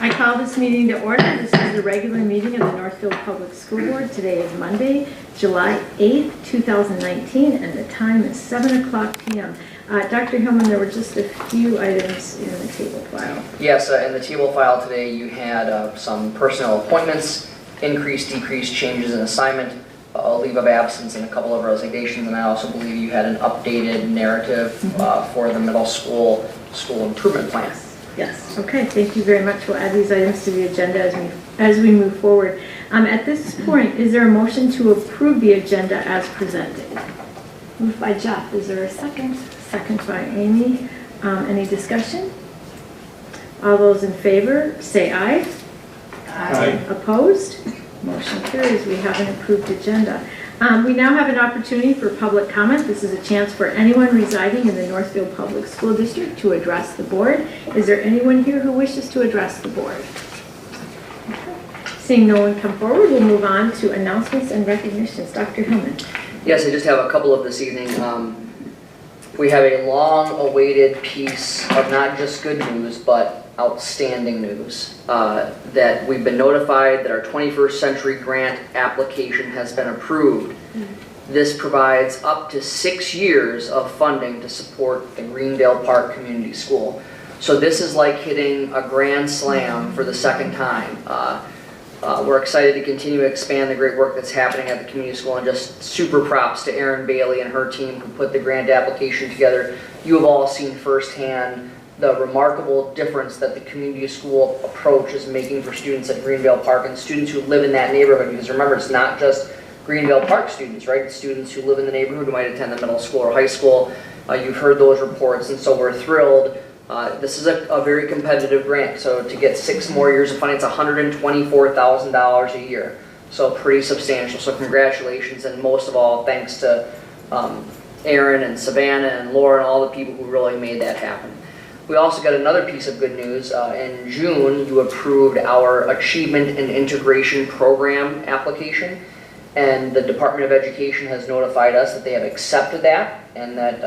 I call this meeting to order. This is the regular meeting of the Northfield Public School Board. Today is Monday, July 8th, 2019, and the time is 7 o'clock p.m. Dr. Hillman, there were just a few items in the table file. Yes, in the table file today you had some personnel appointments, increased, decreased, changes in assignment, a leave of absence, and a couple of resignations, and I also believe you had an updated narrative for the middle school improvement plan. Yes. Okay. Thank you very much. We'll add these items to the agenda as we move forward. At this point, is there a motion to approve the agenda as presented? Moved by Jeff. Is there a second? Second by Amy. Any discussion? All those in favor, say aye. Aye. Opposed? Motion carries. We have an approved agenda. We now have an opportunity for public comment. This is a chance for anyone residing in the Northfield Public School District to address the board. Is there anyone here who wishes to address the board? Okay. Seeing no one come forward, we'll move on to announcements and recognitions. Dr. Hillman. Yes, I just have a couple of this evening. We have a long-awaited piece of not just good news, but outstanding news. That we've been notified that our 21st Century Grant application has been approved. This provides up to 6 years of funding to support the Greendale Park Community School. So this is like hitting a grand slam for the second time. We're excited to continue to expand the great work that's happening at the community school, and just super props to Erin Bailey and her team who put the grant application together. You have all seen firsthand the remarkable difference that the community school approach is making for students at Greendale Park and students who live in that neighborhood. Because remember, it's not just Greendale Park students, right? It's students who live in the neighborhood who might attend the middle school or high school. You've heard those reports, and so we're thrilled. This is a very competitive grant, so to get 6 more years of funding, it's $124,000 a year. So pretty substantial, so congratulations, and most of all, thanks to Erin and Savannah and Laura and all the people who really made that happen. We also got another piece of good news. In June, you approved our Achievement and Integration Program application, and the Department of Education has notified us that they have accepted that, and that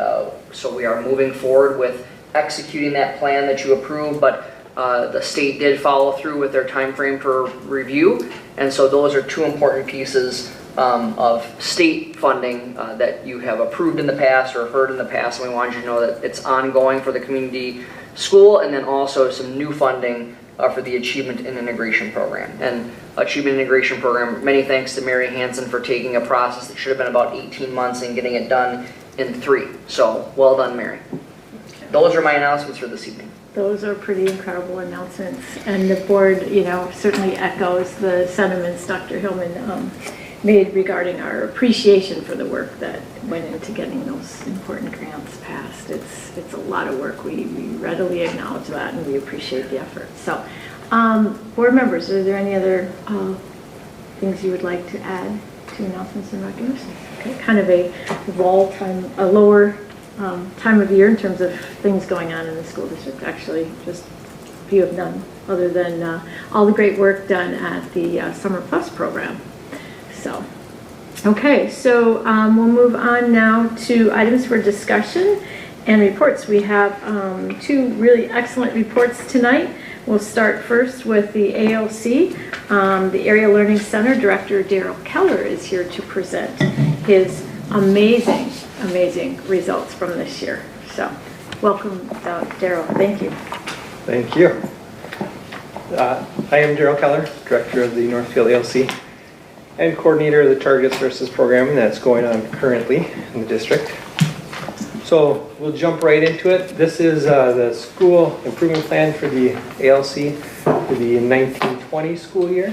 so we are moving forward with executing that plan that you approved, but the state did follow through with their time frame for review, and so those are 2 important pieces of state funding that you have approved in the past or heard in the past, and we wanted you to know that it's ongoing for the community school, and then also some new funding for the Achievement and Integration Program. And Achievement and Integration Program, many thanks to Mary Hansen for taking a process that should have been about 18 months and getting it done in 3. So well done, Mary. Those are my announcements for this evening. Those are pretty incredible announcements, and the board, certainly echoes the sentiments Dr. Hillman made regarding our appreciation for the work that went into getting those important grants passed. It's a lot of work. We readily acknowledge that, and we appreciate the effort. So, board members, are there any other things you would like to add to announcements and recognitions? Okay, kind of a lower time of year in terms of things going on in the school district. Actually, just few of none, other than all the great work done at the Summer Plus program. So, okay, so we'll move on now to items for discussion and reports. We have 2 really excellent reports tonight. We'll start first with the ALC. The Area Learning Center Director Daryl Keller is here to present his amazing results from this year. So, welcome, Daryl. Thank you. Thank you. I am Daryl Keller, Director of the Northfield ALC and Coordinator of the Target Services Program that's going on currently in the district. So we'll jump right into it. This is the school improvement plan for the ALC for the 1920 school year.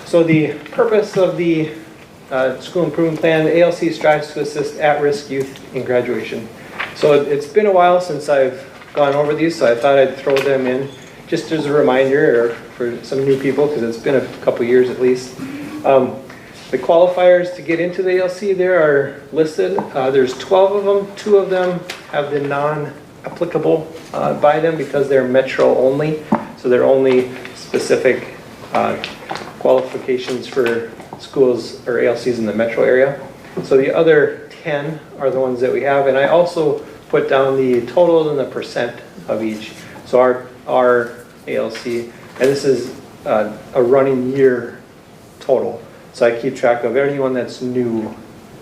So the purpose of the school improvement plan, the ALC strives to assist at-risk youth in graduation. So it's been a while since I've gone over these, so I thought I'd throw them in just as a reminder, or for some new people, because it's been a couple years at least. The qualifiers to get into the ALC there are listed. There's 12 of them. 2 of them have the non-applicable by them because they're metro only. So they're only specific qualifications for schools or ALCs in the metro area. So the other 10 are the ones that we have. And I also put down the totals and the percent of each. So our ALC, and this is a running year total. So I keep track of anyone that's new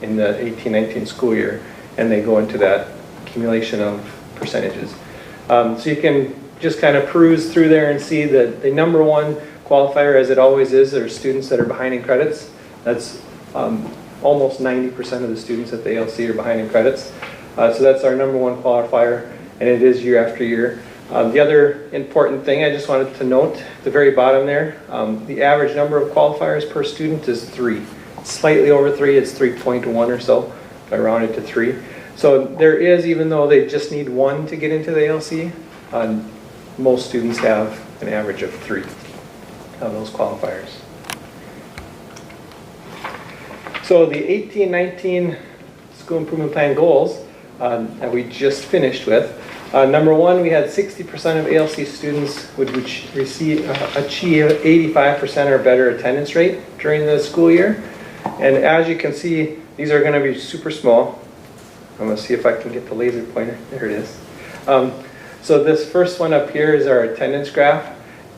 in the 18-19 school year, and they go into that accumulation of percentages. So you can just kind of peruse through there and see that the number one qualifier, as it always is, are students that are behind in credits. That's almost 90% of the students at the ALC are behind in credits. So that's our number one qualifier, and it is year after year. The other important thing I just wanted to note, at the very bottom there, the average number of qualifiers per student is 3. Slightly over 3, it's 3.1 or so, if I round it to 3. So there is, even though they just need 1 to get into the ALC, most students have an average of 3 of those qualifiers. So the 18-19 school improvement plan goals that we just finished with, number one, we had 60% of ALC students would achieve 85% or better attendance rate during the school year. And as you can see, these are going to be super small. I'm going to see if I can get the laser pointer. There it is. So this first one up here is our attendance graph.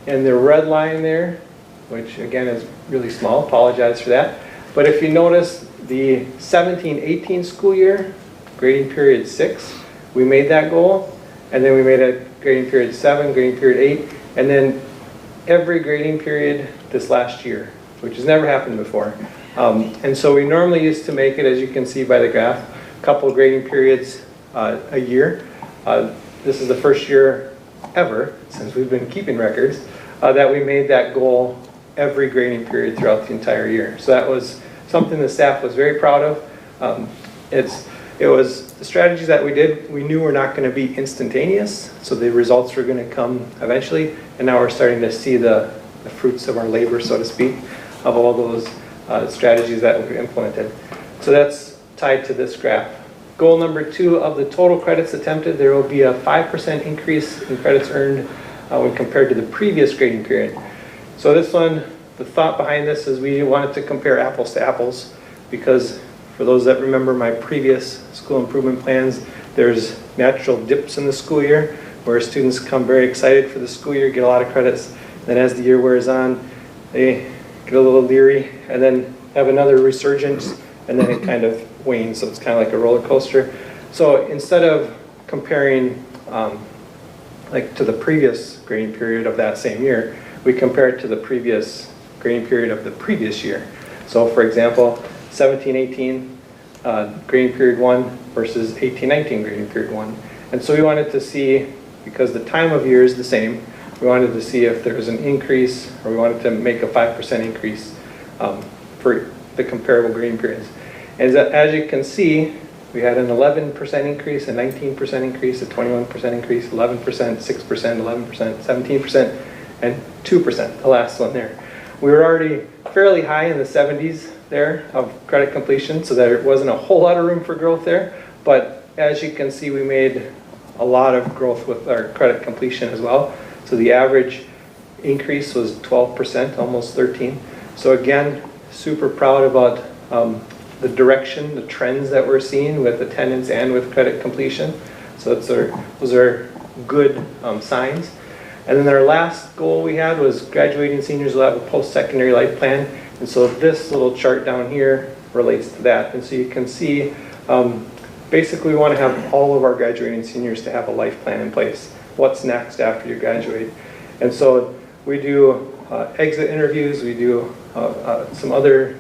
And the red line there, which again is really small, apologize for that. But if you notice, the 17-18 school year, grading period 6, we made that goal. And then we made a grading period 7, grading period 8, and then every grading period this last year, which has never happened before. And so we normally used to make it, as you can see by the graph, a couple grading periods a year. This is the first year ever, since we've been keeping records, that we made that goal every grading period throughout the entire year. So that was something the staff was very proud of. It was the strategies that we did, we knew were not going to be instantaneous, so the results were going to come eventually, and now we're starting to see the fruits of our labor, so to speak, of all those strategies that we've implemented. So that's tied to this graph. Goal number 2, of the total credits attempted, there will be a 5% increase in credits earned when compared to the previous grading period. So this one, the thought behind this is we wanted to compare apples to apples, because for those that remember my previous school improvement plans, there's natural dips in the school year where students come very excited for the school year, get a lot of credits. Then as the year wears on, they get a little leery and then have another resurgence, and then it kind of wanes. So it's kind of like a roller coaster. So instead of comparing like to the previous grading period of that same year, we compare it to the previous grading period of the previous year. So for example, 17-18 grading period 1 versus 18-19 grading period 1. And so we wanted to see, because the time of year is the same, we wanted to see if there was an increase, or we wanted to make a 5% increase for the comparable grading periods. And as you can see, we had an 11% increase, a 19% increase, a 21% increase, 11%, 6%, 11%, 17%, and 2%, the last one there. We were already fairly high in the 70s there of credit completion, so there wasn't a whole lot of room for growth there. But as you can see, we made a lot of growth with our credit completion as well. So the average increase was 12%, almost 13. So again, super proud about the direction, the trends that we're seeing with attendance and with credit completion. So those are good signs. And then our last goal we had was graduating seniors will have a post-secondary life plan. And so this little chart down here relates to that. And so you can see, basically we want to have all of our graduating seniors to have a life plan in place. What's next after you graduate? And so we do exit interviews, we do some other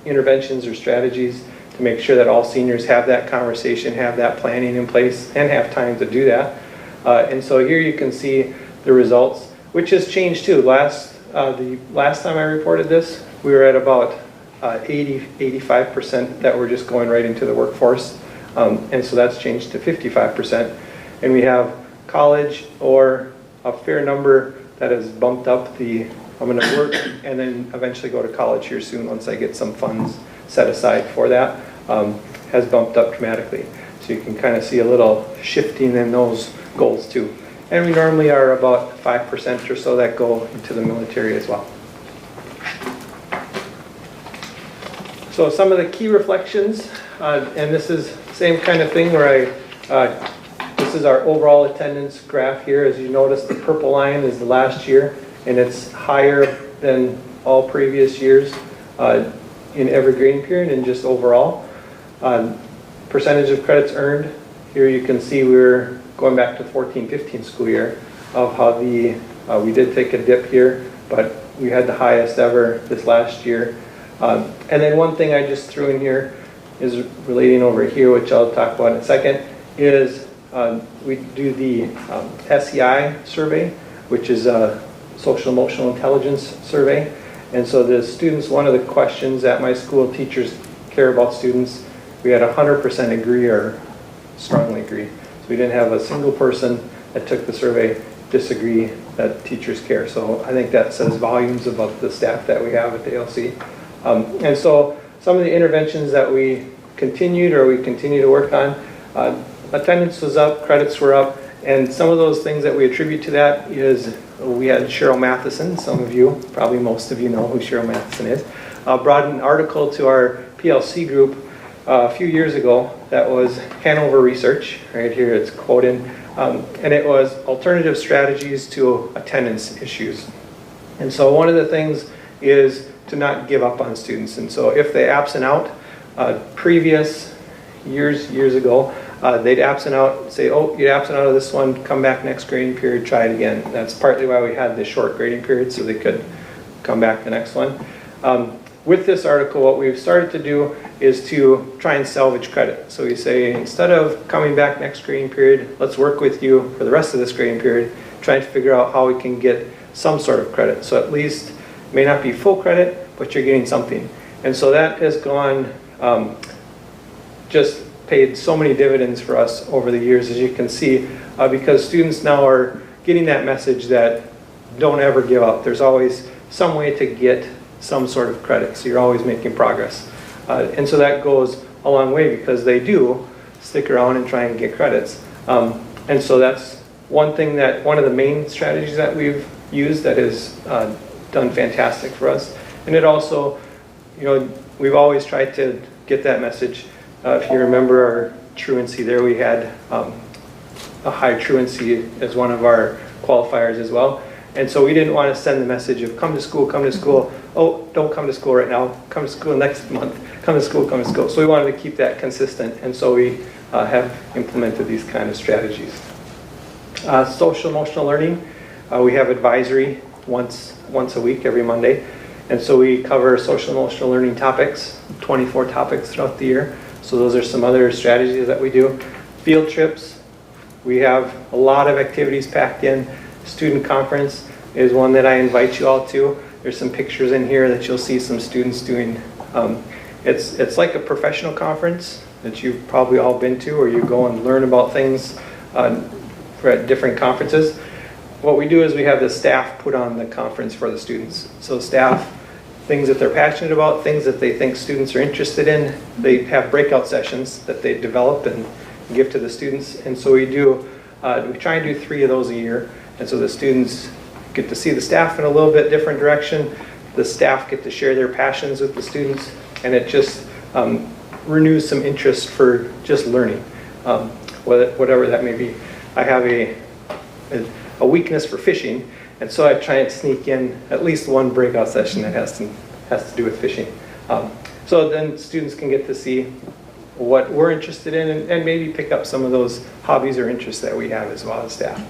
interventions or strategies to make sure that all seniors have that conversation, have that planning in place, and have time to do that. And so here you can see the results, which has changed too. The last time I reported this, we were at about 85% that were just going right into the workforce. And so that's changed to 55%. And we have college, or a fair number that has bumped up the I'm going to work and then eventually go to college here soon once I get some funds set aside for that, has bumped up dramatically. So you can kind of see a little shifting in those goals too. And we normally are about 5% or so that go into the military as well. So some of the key reflections, and this is the same kind of thing where I This is our overall attendance graph here. As you notice, the purple line is the last year, and it's higher than all previous years in every grading period and just overall. Percentage of credits earned. Here you can see we're going back to 14-15 school year of how we did take a dip here, but we had the highest ever this last year. And then one thing I just threw in here is relating over here, which I'll talk about in a second, is we do the SEI survey, which is a social emotional intelligence survey. And so the students, one of the questions at my school, teachers care about students, we had 100% agree or strongly agree. So we didn't have a single person that took the survey disagree that teachers care. So I think that says volumes about the staff that we have at the ALC. And so some of the interventions that we continued or we continue to work on, attendance was up, credits were up, and some of those things that we attribute to that is we had Cheryl Matheson, some of you, probably most of you know who Cheryl Matheson is, brought an article to our PLC group a few years ago that was Hanover Research, right here it's quoted, and it was alternative strategies to attendance issues. And so one of the things is to not give up on students. And so if they absent out, previous years ago, they'd absent out, say, oh, you'd absent out of this one, come back next grading period, try it again. That's partly why we had this short grading period, so they could come back the next one. With this article, what we've started to do is to try and salvage credit. So we say, instead of coming back next grading period, let's work with you for the rest of this grading period, trying to figure out how we can get some sort of credit. So at least, it may not be full credit, but you're getting something. And so that has gone, just paid so many dividends for us over the years, as you can see, because students now are getting that message that don't ever give up. There's always some way to get some sort of credit, so you're always making progress. And so that goes a long way because they do stick around and try and get credits. And so that's one thing that, one of the main strategies that we've used that has done fantastic for us. And it also, you know, we've always tried to get that message. If you remember our truancy there, we had a high truancy as one of our qualifiers as well. And so we didn't want to send the message of come to school, oh, don't come to school right now, come to school next month, come to school, come to school. So we wanted to keep that consistent, and so we have implemented these kind of strategies. Social emotional learning, we have advisory once a week, every Monday. And so we cover social emotional learning topics, 24 topics throughout the year. So those are some other strategies that we do. Field trips, we have a lot of activities packed in. Student conference is one that I invite you all to. There's some pictures in here that you'll see some students doing. It's like a professional conference that you've probably all been to, or you go and learn about things at different conferences. What we do is we have the staff put on the conference for the students. So staff, things that they're passionate about, things that they think students are interested in, they have breakout sessions that they develop and give to the students. And so we try and do 3 of those a year. And so the students get to see the staff in a little bit different direction. The staff get to share their passions with the students, and it just renews some interest for just learning, whatever that may be. I have a weakness for fishing, and so I try and sneak in at least one breakout session that has to do with fishing. So then students can get to see what we're interested in and maybe pick up some of those hobbies or interests that we have as well as staff.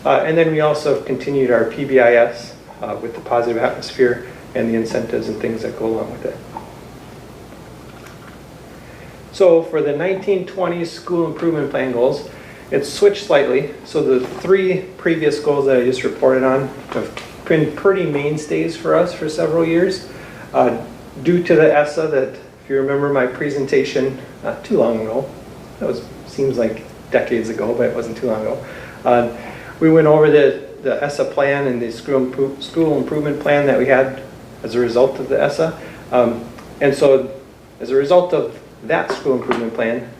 And then we also have continued our PBIS with the positive atmosphere and the incentives and things that go along with it. So for the 1920 school improvement plan goals, it's switched slightly. So the 3 previous goals that I just reported on have been pretty mainstays for us for several years. Due to the ESSA that, if you remember my presentation not too long ago, seems like decades ago, but it wasn't too long ago. We went over the ESSA plan and the school improvement plan that we had as a result of the ESSA. And so as a result of that school improvement plan,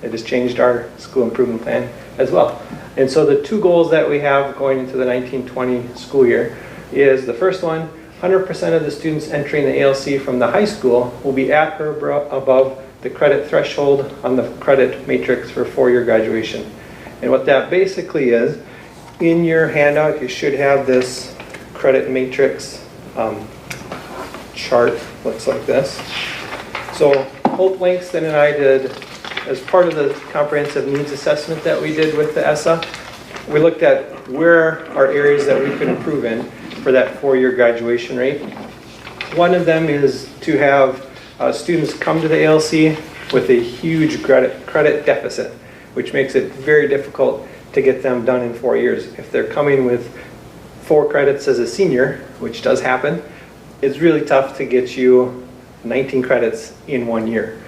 it has changed our school improvement plan as well. And so the 2 goals that we have going into the 1920 school year is the first one, 100% of the students entering the ALC from the high school will be at or above the credit threshold on the credit matrix for 4-year graduation. And what that basically is, in your handout, you should have this credit matrix chart. Looks like this. So Hope Langston and I did, as part of the comprehensive needs assessment that we did with the ESSA, we looked at where are areas that we could improve in for that 4-year graduation rate. One of them is to have students come to the ALC with a huge credit deficit, which makes it very difficult to get them done in 4 years. If they're coming with 4 credits as a senior, which does happen, it's really tough to get you 19 credits in 1 year,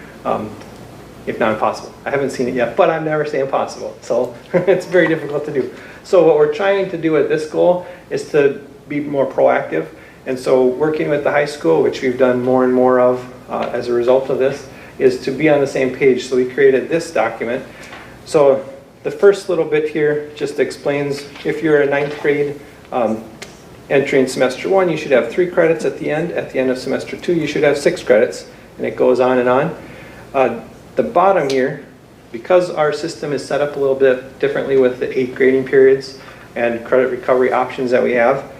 if not impossible. I haven't seen it yet, but I'm never saying impossible. So it's very difficult to do. So what we're trying to do at this goal is to be more proactive. And so working with the high school, which we've done more and more of as a result of this, is to be on the same page. So we created this document. So the first little bit here just explains if you're a 9th grade entering semester 1, you should have 3 credits at the end. At the end of semester 2, you should have 6 credits, and it goes on and on. The bottom here, because our system is set up a little bit differently with the 8 grading periods and credit recovery options that we have,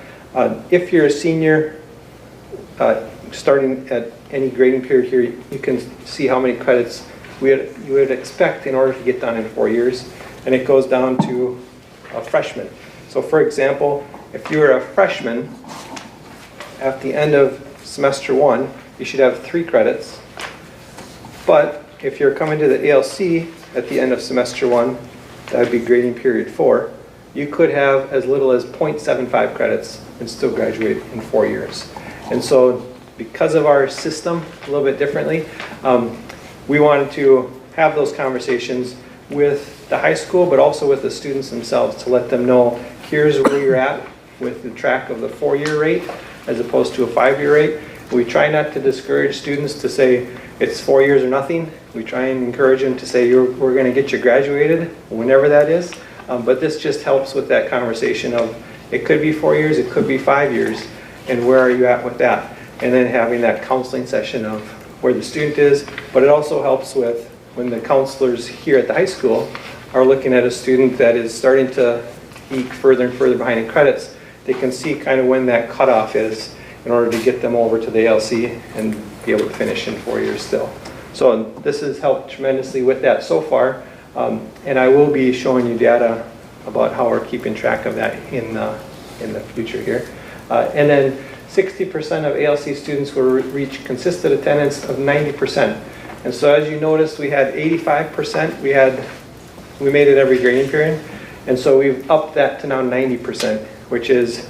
if you're a senior starting at any grading period here, you can see how many credits you would expect in order to get done in 4 years, and it goes down to a freshman. So for example, if you're a freshman at the end of semester 1, you should have 3 credits, but if you're coming to the ALC at the end of semester 1, that would be grading period 4, you could have as little as 0.75 credits and still graduate in 4 years. And so because of our system a little bit differently, we wanted to have those conversations with the high school, but also with the students themselves to let them know, here's where you're at with the track of the 4-year rate as opposed to a 5-year rate. We try not to discourage students to say it's 4 years or nothing. We try and encourage them to say we're going to get you graduated whenever that is. But this just helps with that conversation of it could be 4 years, it could be 5 years, and where are you at with that? And then having that counseling session of where the student is, but it also helps with when the counselors here at the high school are looking at a student that is starting to eke further and further behind in credits, they can see kind of when that cutoff is in order to get them over to the ALC and be able to finish in 4 years still. So this has helped tremendously with that so far, and I will be showing you data about how we're keeping track of that in the future here. And then 60% of ALC students will reach consistent attendance of 90%. And so as you noticed, we had 85%. We made it every grading period. And so we've upped that to now 90%, which is,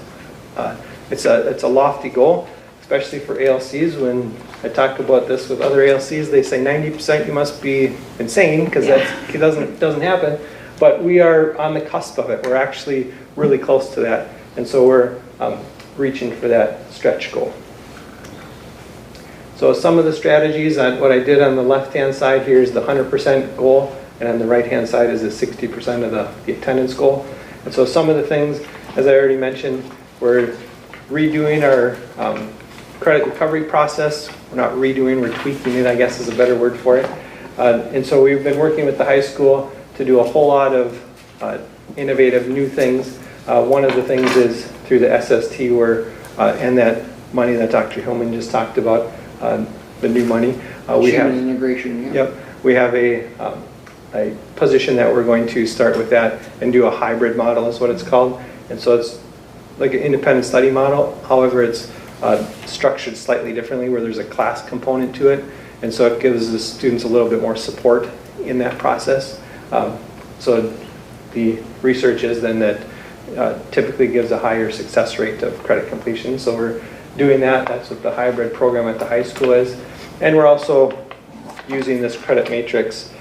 it's a lofty goal, especially for ALCs. When I talk about this with other ALCs, they say 90%, you must be insane, because it doesn't happen. But we are on the cusp of it. We're actually really close to that. And so we're reaching for that stretch goal. So some of the strategies, what I did on the left-hand side here is the 100% goal, and on the right-hand side is the 60% of the attendance goal. And so some of the things, as I already mentioned, we're redoing our credit recovery process. We're not redoing, we're tweaking it, I guess is a better word for it. And so we've been working with the high school to do a whole lot of innovative new things. One of the things is through the SST and that money that Dr. Hillman just talked about, the new money. We have integration, yeah. Yep, we have a position that we're going to start with that and do a hybrid model is what it's called. And so it's like an independent study model. However, it's structured slightly differently where there's a class component to it. And so it gives the students a little bit more support in that process. So the research is then that typically gives a higher success rate of credit completion. So we're doing that. That's what the hybrid program at the high school is. And we're also using this credit matrix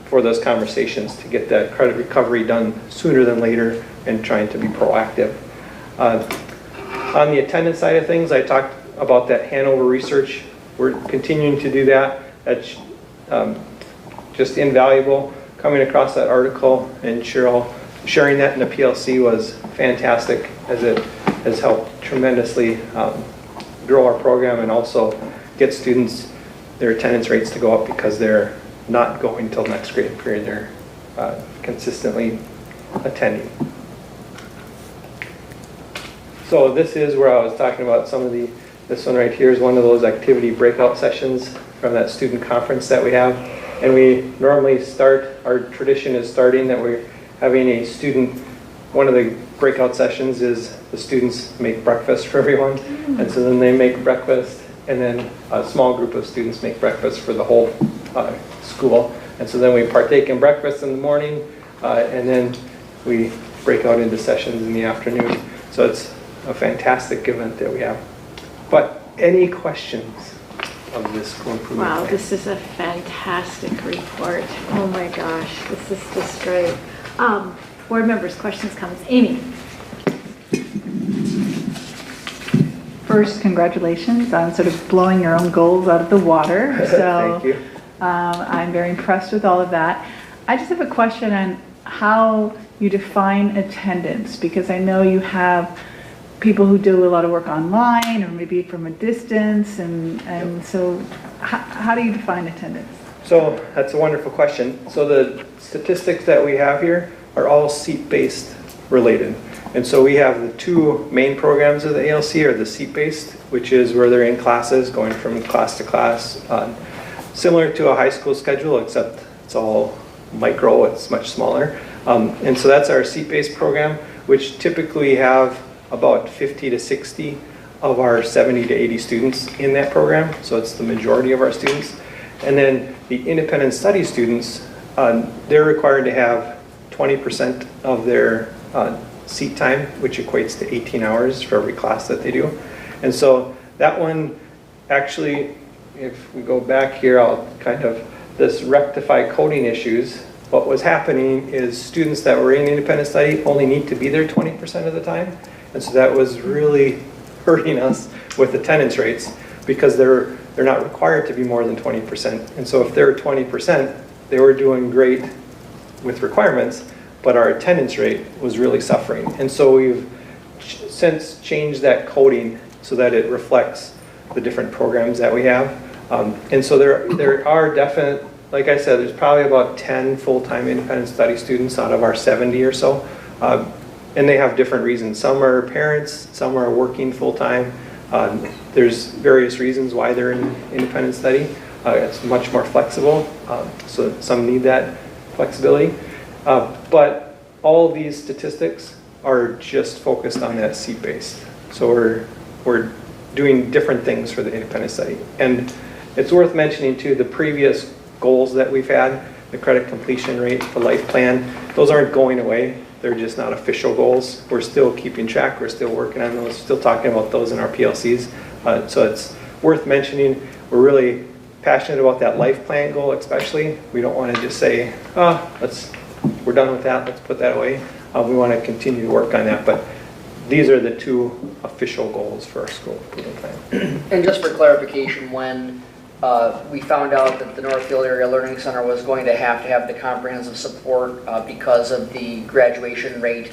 for those conversations to get that credit recovery done sooner than later and trying to be proactive. On the attendance side of things, I talked about that Hanover research. We're continuing to do that. That's just invaluable. Coming across that article and Cheryl sharing that in the PLC was fantastic, as it has helped tremendously grow our program and also get students, their attendance rates to go up because they're not going till next grade period. They're consistently attending. So this is where I was talking about some of this one right here is one of those activity breakout sessions from that student conference that we have. And we normally start, our tradition is starting that we're having a student, one of the breakout sessions is the students make breakfast for everyone. And so then they make breakfast, and then a small group of students make breakfast for the whole school. And so then we partake in breakfast in the morning, and then we break out into sessions in the afternoon. So it's a fantastic event that we have. But any questions of this school improvement Wow, plan? this is a fantastic report. Oh my gosh, this is just great. Board members, questions, comments? Amy? First, congratulations on sort of blowing your own goals out of the water. So Thank you. I'm very impressed with all of that. I just have a question on how you define attendance, because I know you have people who do a lot of work online or maybe from a distance, and so how do you define attendance? So that's a wonderful question. So the statistics that we have here are all seat-based related. And so we have the two main programs of the ALC are the seat-based, which is where they're in classes, going from class to class, similar to a high school schedule, except it's all micro, it's much smaller. And so that's our seat-based program, which typically have about 50 to 60 of our 70 to 80 students in that program. So it's the majority of our students. And then the independent study students, they're required to have 20% of their seat time, which equates to 18 hours for every class that they do. And so that one, actually, if we go back here, I'll kind of, this rectify coding issues, what was happening is students that were in independent study only need to be there 20% of the time. And so that was really hurting us with attendance rates because they're not required to be more than 20%. And so if they're 20%, they were doing great with requirements, but our attendance rate was really suffering. And so we've since changed that coding so that it reflects the different programs that we have. And so there are definite, like I said, there's probably about 10 full-time independent study students out of our 70 or so. And they have different reasons. Some are parents, some are working full-time. There's various reasons why they're in independent study. It's much more flexible, so some need that flexibility. But all of these statistics are just focused on that seat-based. So we're doing different things for the independent study. And it's worth mentioning too, the previous goals that we've had, the credit completion rate, the life plan, those aren't going away. They're just not official goals. We're still keeping track. We're still working on those, still talking about those in our PLCs. So it's worth mentioning. We're really passionate about that life plan goal especially. We don't want to just say, we're done with that, let's put that away. We want to continue to work on that, but these are the two official goals for our school improvement plan. And just for clarification, when we found out that the Northfield Area Learning Center was going to have the comprehensive support because of the graduation rate,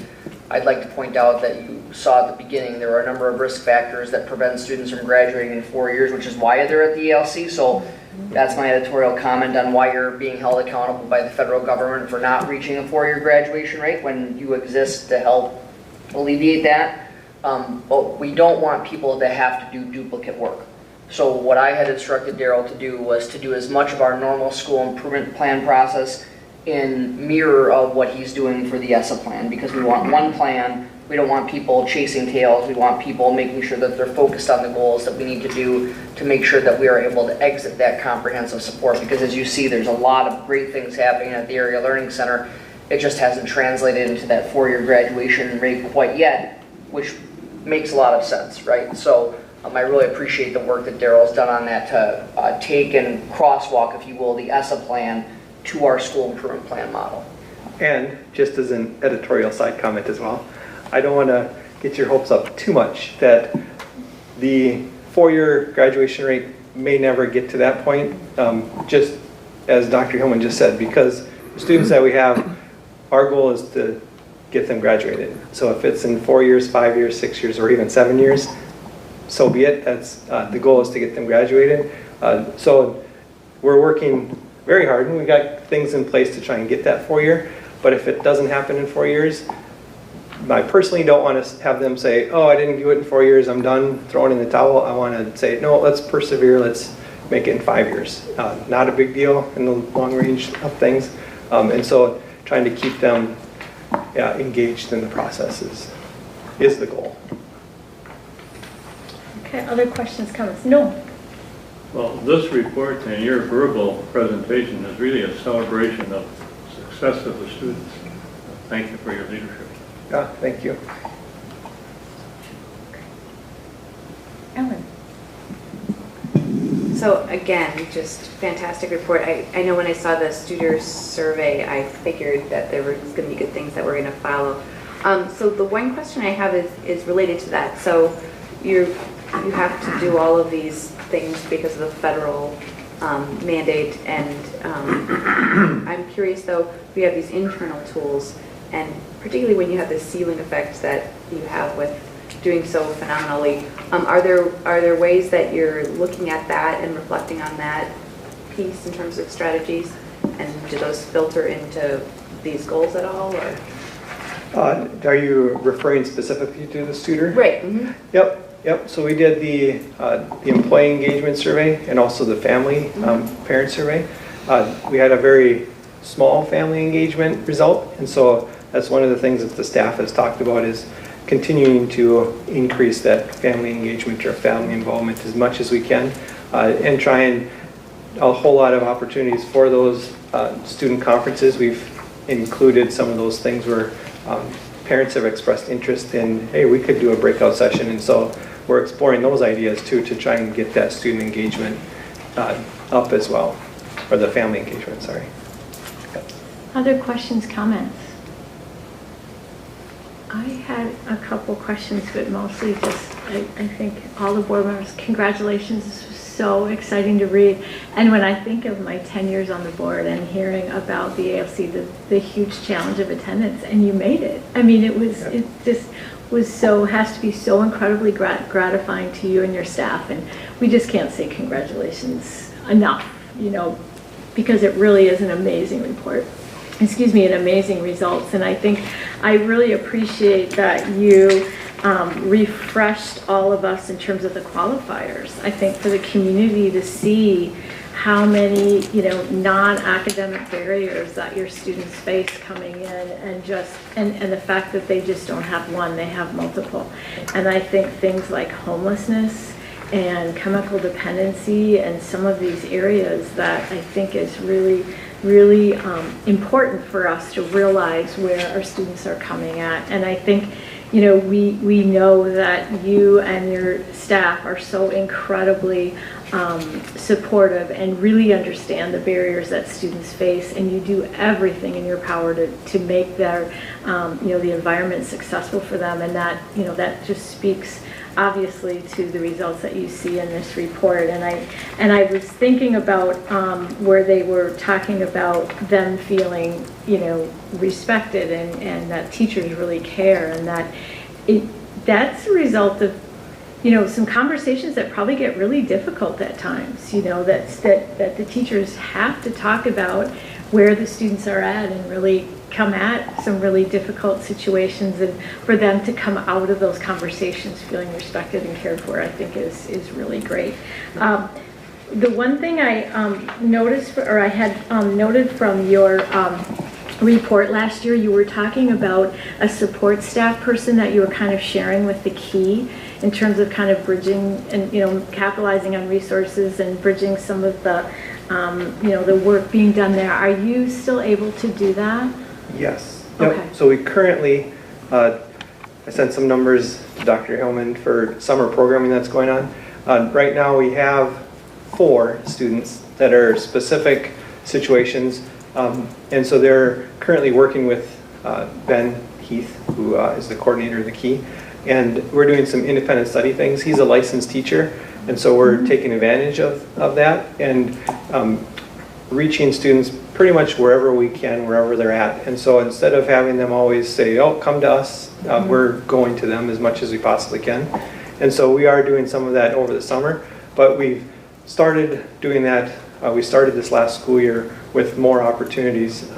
I'd like to point out that you saw at the beginning there are a number of risk factors that prevent students from graduating in 4 years, which is why they're at the ELC. So that's my editorial comment on why you're being held accountable by the federal government for not reaching a 4-year graduation rate when you exist to help alleviate that. But we don't want people to have to do duplicate work. So what I had instructed Daryl to do was to do as much of our normal school improvement plan process in mirror of what he's doing for the ESSA plan, because we want one plan. We don't want people chasing tails. We want people making sure that they're focused on the goals that we need to do to make sure that we are able to exit that comprehensive support. Because as you see, there's a lot of great things happening at the Area Learning Center. It just hasn't translated into that 4-year graduation rate quite yet, which makes a lot of sense, right? So I really appreciate the work that Daryl's done on that to take and crosswalk, if you will, the ESSA plan to our school improvement plan model. And just as an editorial side comment as well, I don't want to get your hopes up too much that the 4-year graduation rate may never get to that point, just as Dr. Hillman just said, because the students that we have, our goal is to get them graduated. So if it's in 4 years, 5 years, 6 years, or even 7 years, so be it. That's the goal is to get them graduated. So we're working very hard, and we got things in place to try and get that 4-year. But if it doesn't happen in 4 years, I personally don't want to have them say, oh, I didn't do it in 4 years, I'm done, throw it in the towel. I want to say, no, let's persevere, let's make it in 5 years. Not a big deal in the long range of things. And so trying to keep them engaged in the process is the goal. Okay, other questions, comments? No. Well, this report and your verbal presentation is really a celebration of success of the students. Thank you for your leadership. Yeah, thank you. Ellen? So again, just fantastic report. I know when I saw the Studer survey, I figured that there was going to be good things that we're going to follow. So the one question I have is related to that. So you have to do all of these things because of the federal mandate, and I'm curious though, we have these internal tools, and particularly when you have this ceiling effect that you have with doing so phenomenally, are there ways that you're looking at that and reflecting on that piece in terms of strategies, and do those filter into these goals at all, or? Are you referring specifically to the Studer? Right. Mm-hmm. Yep. So we did the employee engagement survey and also the family parent survey. We had a very small family engagement result, and so that's one of the things that the staff has talked about is continuing to increase that family engagement or family involvement as much as we can, and trying a whole lot of opportunities for those student conferences. We've included some of those things where parents have expressed interest in, hey, we could do a breakout session, and so we're exploring those ideas too to try and get that student engagement up as well, or the family engagement, sorry. Yep. Other questions, comments? I had a couple questions, but mostly just, I think all the board members, congratulations. This was so exciting to read. And when I think of my 10 years on the board and hearing about the ALC, the huge challenge of attendance, and you made it. I mean, it just was has to be so incredibly gratifying to you and your staff. And we just can't say congratulations enough, because it really is an amazing report. An amazing results. And I think I really appreciate that you refreshed all of us in terms of the qualifiers. I think for the community to see how many, non-academic barriers that your students face coming in, and the fact that they just don't have one, they have multiple. And I think things like homelessness and chemical dependency and some of these areas that I think is really important for us to realize where our students are coming at. And I think, we know that you and your staff are so incredibly supportive and really understand the barriers that students face, and you do everything in your power to make their, the environment successful for them. And that, that just speaks obviously to the results that you see in this report. And I was thinking about where they were talking about them feeling, respected, and that teachers really care, and that's a result of, some conversations that probably get really difficult at times, that the teachers have to talk about where the students are at and really come at some really difficult situations, and for them to come out of those conversations feeling respected and cared for, I think is really great. The one thing I noticed, or I had noted from your report last year, you were talking about a support staff person that you were kind of sharing with the key in terms of kind of bridging and, capitalizing on resources and bridging some of the, the work being done there. Are you still able to do that? Yes. Yep. Okay. So we currently, I sent some numbers to Dr. Hillman for summer programming that's going on. Right now we have 4 students that are specific situations, and so they're currently working with Ben Heath, who is the coordinator of the key, and we're doing some independent study things. He's a licensed teacher, and so we're taking advantage of that and reaching students pretty much wherever we can, wherever they're at. And so instead of having them always say, oh, come to us, we're going to them as much as we possibly can. And so we are doing some of that over the summer, but we've started doing that we started this last school year with more opportunities.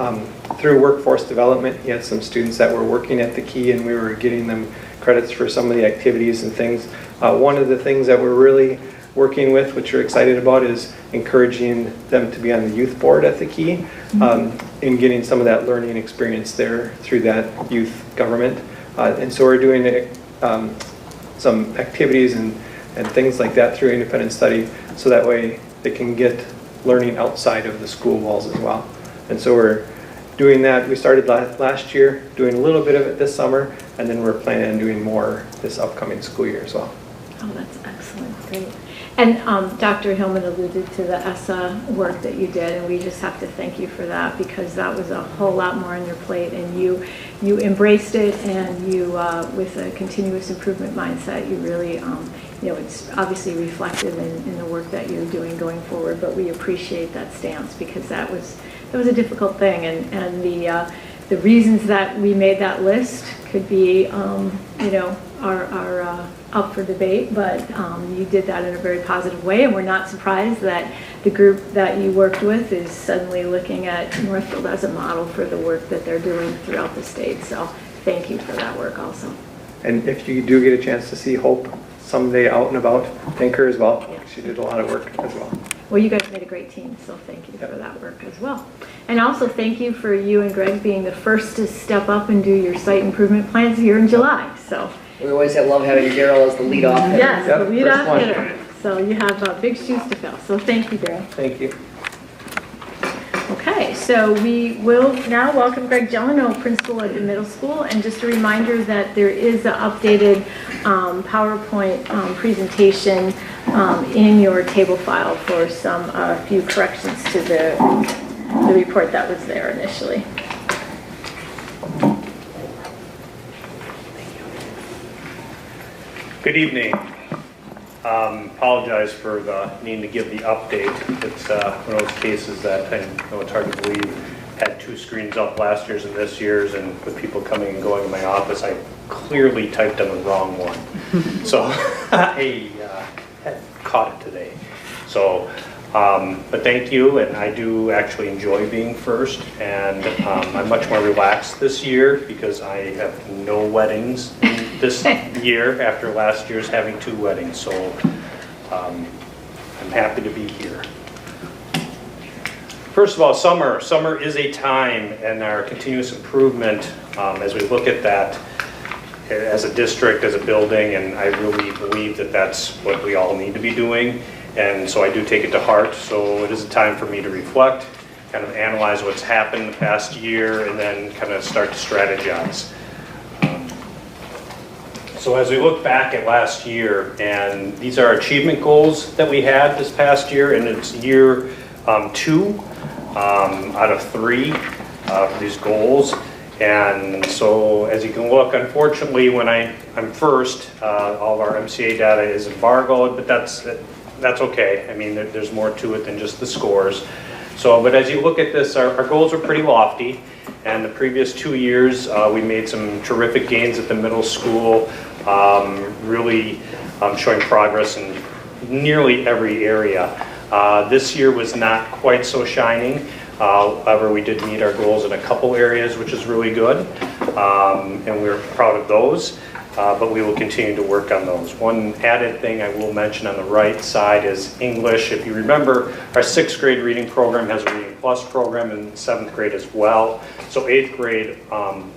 Through workforce development, he had some students that were working at the Key, and we were getting them credits for some of the activities and things. One of the things that we're really working with, which we're excited about, is encouraging them to be on the youth board at the Key, and getting some of that learning experience there through that youth government. And so we're doing some activities and things like that through independent study, so that way they can get learning outside of the school walls as well. And so we're doing that. We started last year, doing a little bit of it this summer, and then we're planning on doing more this upcoming school year as well. Oh, that's excellent, great. And Dr. Hillman alluded to the ESSA work that you did, and we just have to thank you for that, because that was a whole lot more on your plate, and you embraced it, and you, with a continuous improvement mindset, you really, you know, it's obviously reflected in the work that you're doing going forward, but we appreciate that stance, because that was a difficult thing, and the reasons that we made that list could be, you know, are up for debate, but you did that in a very positive way, and we're not surprised that the group that you worked with is suddenly looking at Northfield as a model for the work that they're doing throughout the state. So thank you for that work also. And if you do get a chance to see Hope someday out and about, thank her as well. Yeah. She did a lot of work as well. Well, you guys made a great team, so thank you for that work as well. And also thank you for you and Greg being the first to step up and do your site improvement plans here in July. So We always love having Daryl as the lead-off hitter. yes, Yep, the first lead-off one. hitter. So you have big shoes to fill. So thank you, Daryl. Thank you. Okay, so we will now welcome Greg Gelano, principal at the middle school, and just a reminder that there is an updated PowerPoint presentation in your table file for some few corrections to the report that was there initially. Good evening. Apologize for the need to give the update. It's one of those cases that I know it's hard to believe had two screens up last year's and this year's, and with people coming and going in my office, I clearly typed on the wrong one. So I had caught it today. So, but thank you, and I do actually enjoy being first, and I'm much more relaxed this year because I have no weddings this year after last year's having 2 weddings, so I'm happy to be here. First of all, summer. Summer is a time in our continuous improvement as we look at that as a district, as a building, and I really believe that that's what we all need to be doing, and so I do take it to heart. So it is a time for me to reflect, kind of analyze what's happened the past year, and then kind of start to strategize. So as we look back at last year, and these are achievement goals that we had this past year, and it's year 2 out of 3 for these goals. And so as you can look, unfortunately, when I'm first, all of our MCA data is embargoed, but that's okay. I mean, there's more to it than just the scores. So, but as you look at this, our goals are pretty lofty. And the previous 2 years, we made some terrific gains at the middle school, really showing progress in nearly every area. This year was not quite so shining. However, we did meet our goals in a couple areas, which is really good, and we're proud of those, but we will continue to work on those. One added thing I will mention on the right side is English. If you remember, our 6th grade reading program has a Reading Plus program, and 7th grade as well. So 8th grade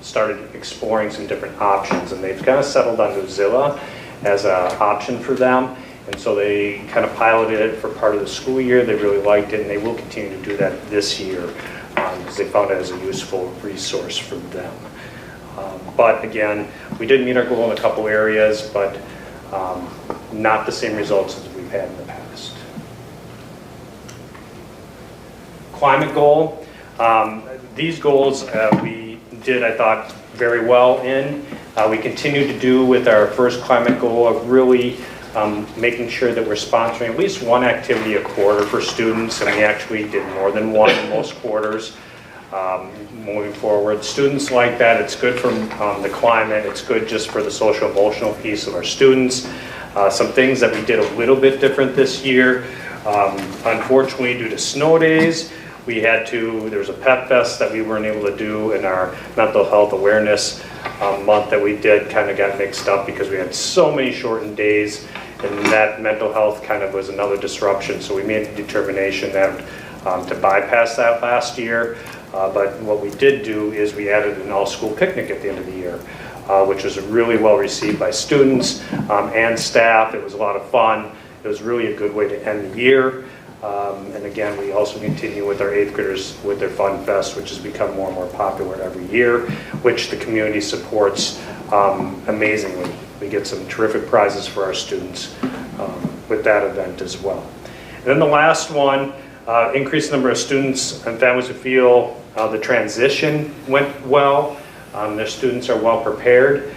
started exploring some different options, and they've kind of settled on Zilla as an option for them. And so they kind of piloted it for part of the school year. They really liked it, and they will continue to do that this year because they found it as a useful resource for them. But again, we did meet our goal in a couple areas, but not the same results as we've had in the past. Climate goal. These goals we did, I thought, very well in. We continue to do with our first climate goal of really making sure that we're sponsoring at least one activity a quarter for students, and we actually did more than one in most quarters. Moving forward, students like that. It's good for the climate. It's good just for the social emotional piece of our students. Some things that we did a little bit different this year Unfortunately, due to snow days, there was a pep fest that we weren't able to do, and our mental health awareness month that we did kind of got mixed up because we had so many shortened days, and that mental health kind of was another disruption. So we made the determination that to bypass that last year. But what we did do is we added an all-school picnic at the end of the year, which was really well received by students and staff. It was a lot of fun. It was really a good way to end the year. And again, we also continue with our 8th graders with their Fun Fest, which has become more and more popular every year, which the community supports amazingly. We get some terrific prizes for our students with that event as well. And then the last one, increased number of students and families who feel the transition went well. Their students are well prepared.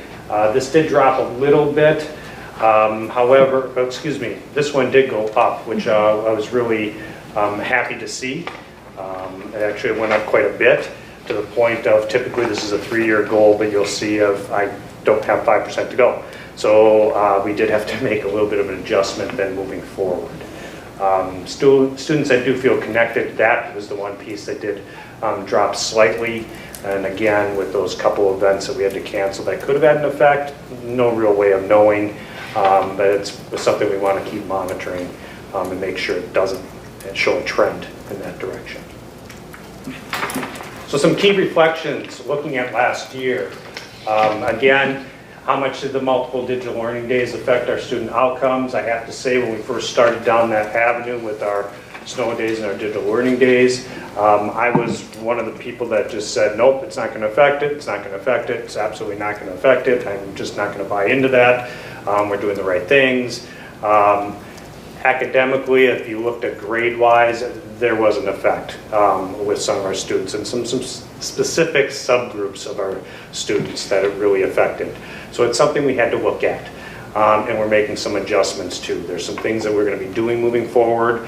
This did drop a little bit. However, this one did go up, which I was really happy to see. It actually went up quite a bit to the point of typically this is a 3-year goal, but you'll see I don't have 5% to go. So we did have to make a little bit of an adjustment then moving forward. Students that do feel connected, that was the one piece that did drop slightly. And again, with those couple events that we had to cancel that could have had an effect, no real way of knowing, but it's something we want to keep monitoring and make sure it doesn't show a trend in that direction. So some key reflections looking at last year. Again, how much did the multiple digital learning days affect our student outcomes? I have to say, when we first started down that avenue with our snow days and our digital learning days, I was one of the people that just said, nope, it's not going to affect it, it's not going to affect it, it's absolutely not going to affect it, I'm just not going to buy into that, we're doing the right things. Academically, if you looked at grade-wise, there was an effect with some of our students and some specific subgroups of our students that it really affected. So it's something we had to look at, and we're making some adjustments too. There's some things that we're going to be doing moving forward.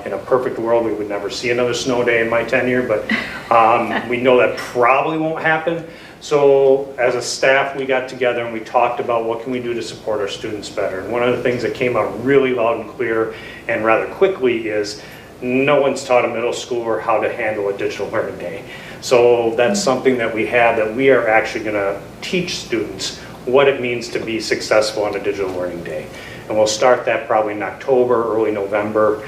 In a perfect world, we would never see another snow day in my tenure, but we know that probably won't happen. So as a staff, we got together and we talked about what can we do to support our students better. And one of the things that came out really loud and clear and rather quickly is no one's taught a middle schooler how to handle a digital learning day. So that's something that we have that we are actually going to teach students what it means to be successful on a digital learning day. And we'll start that probably in October, early November,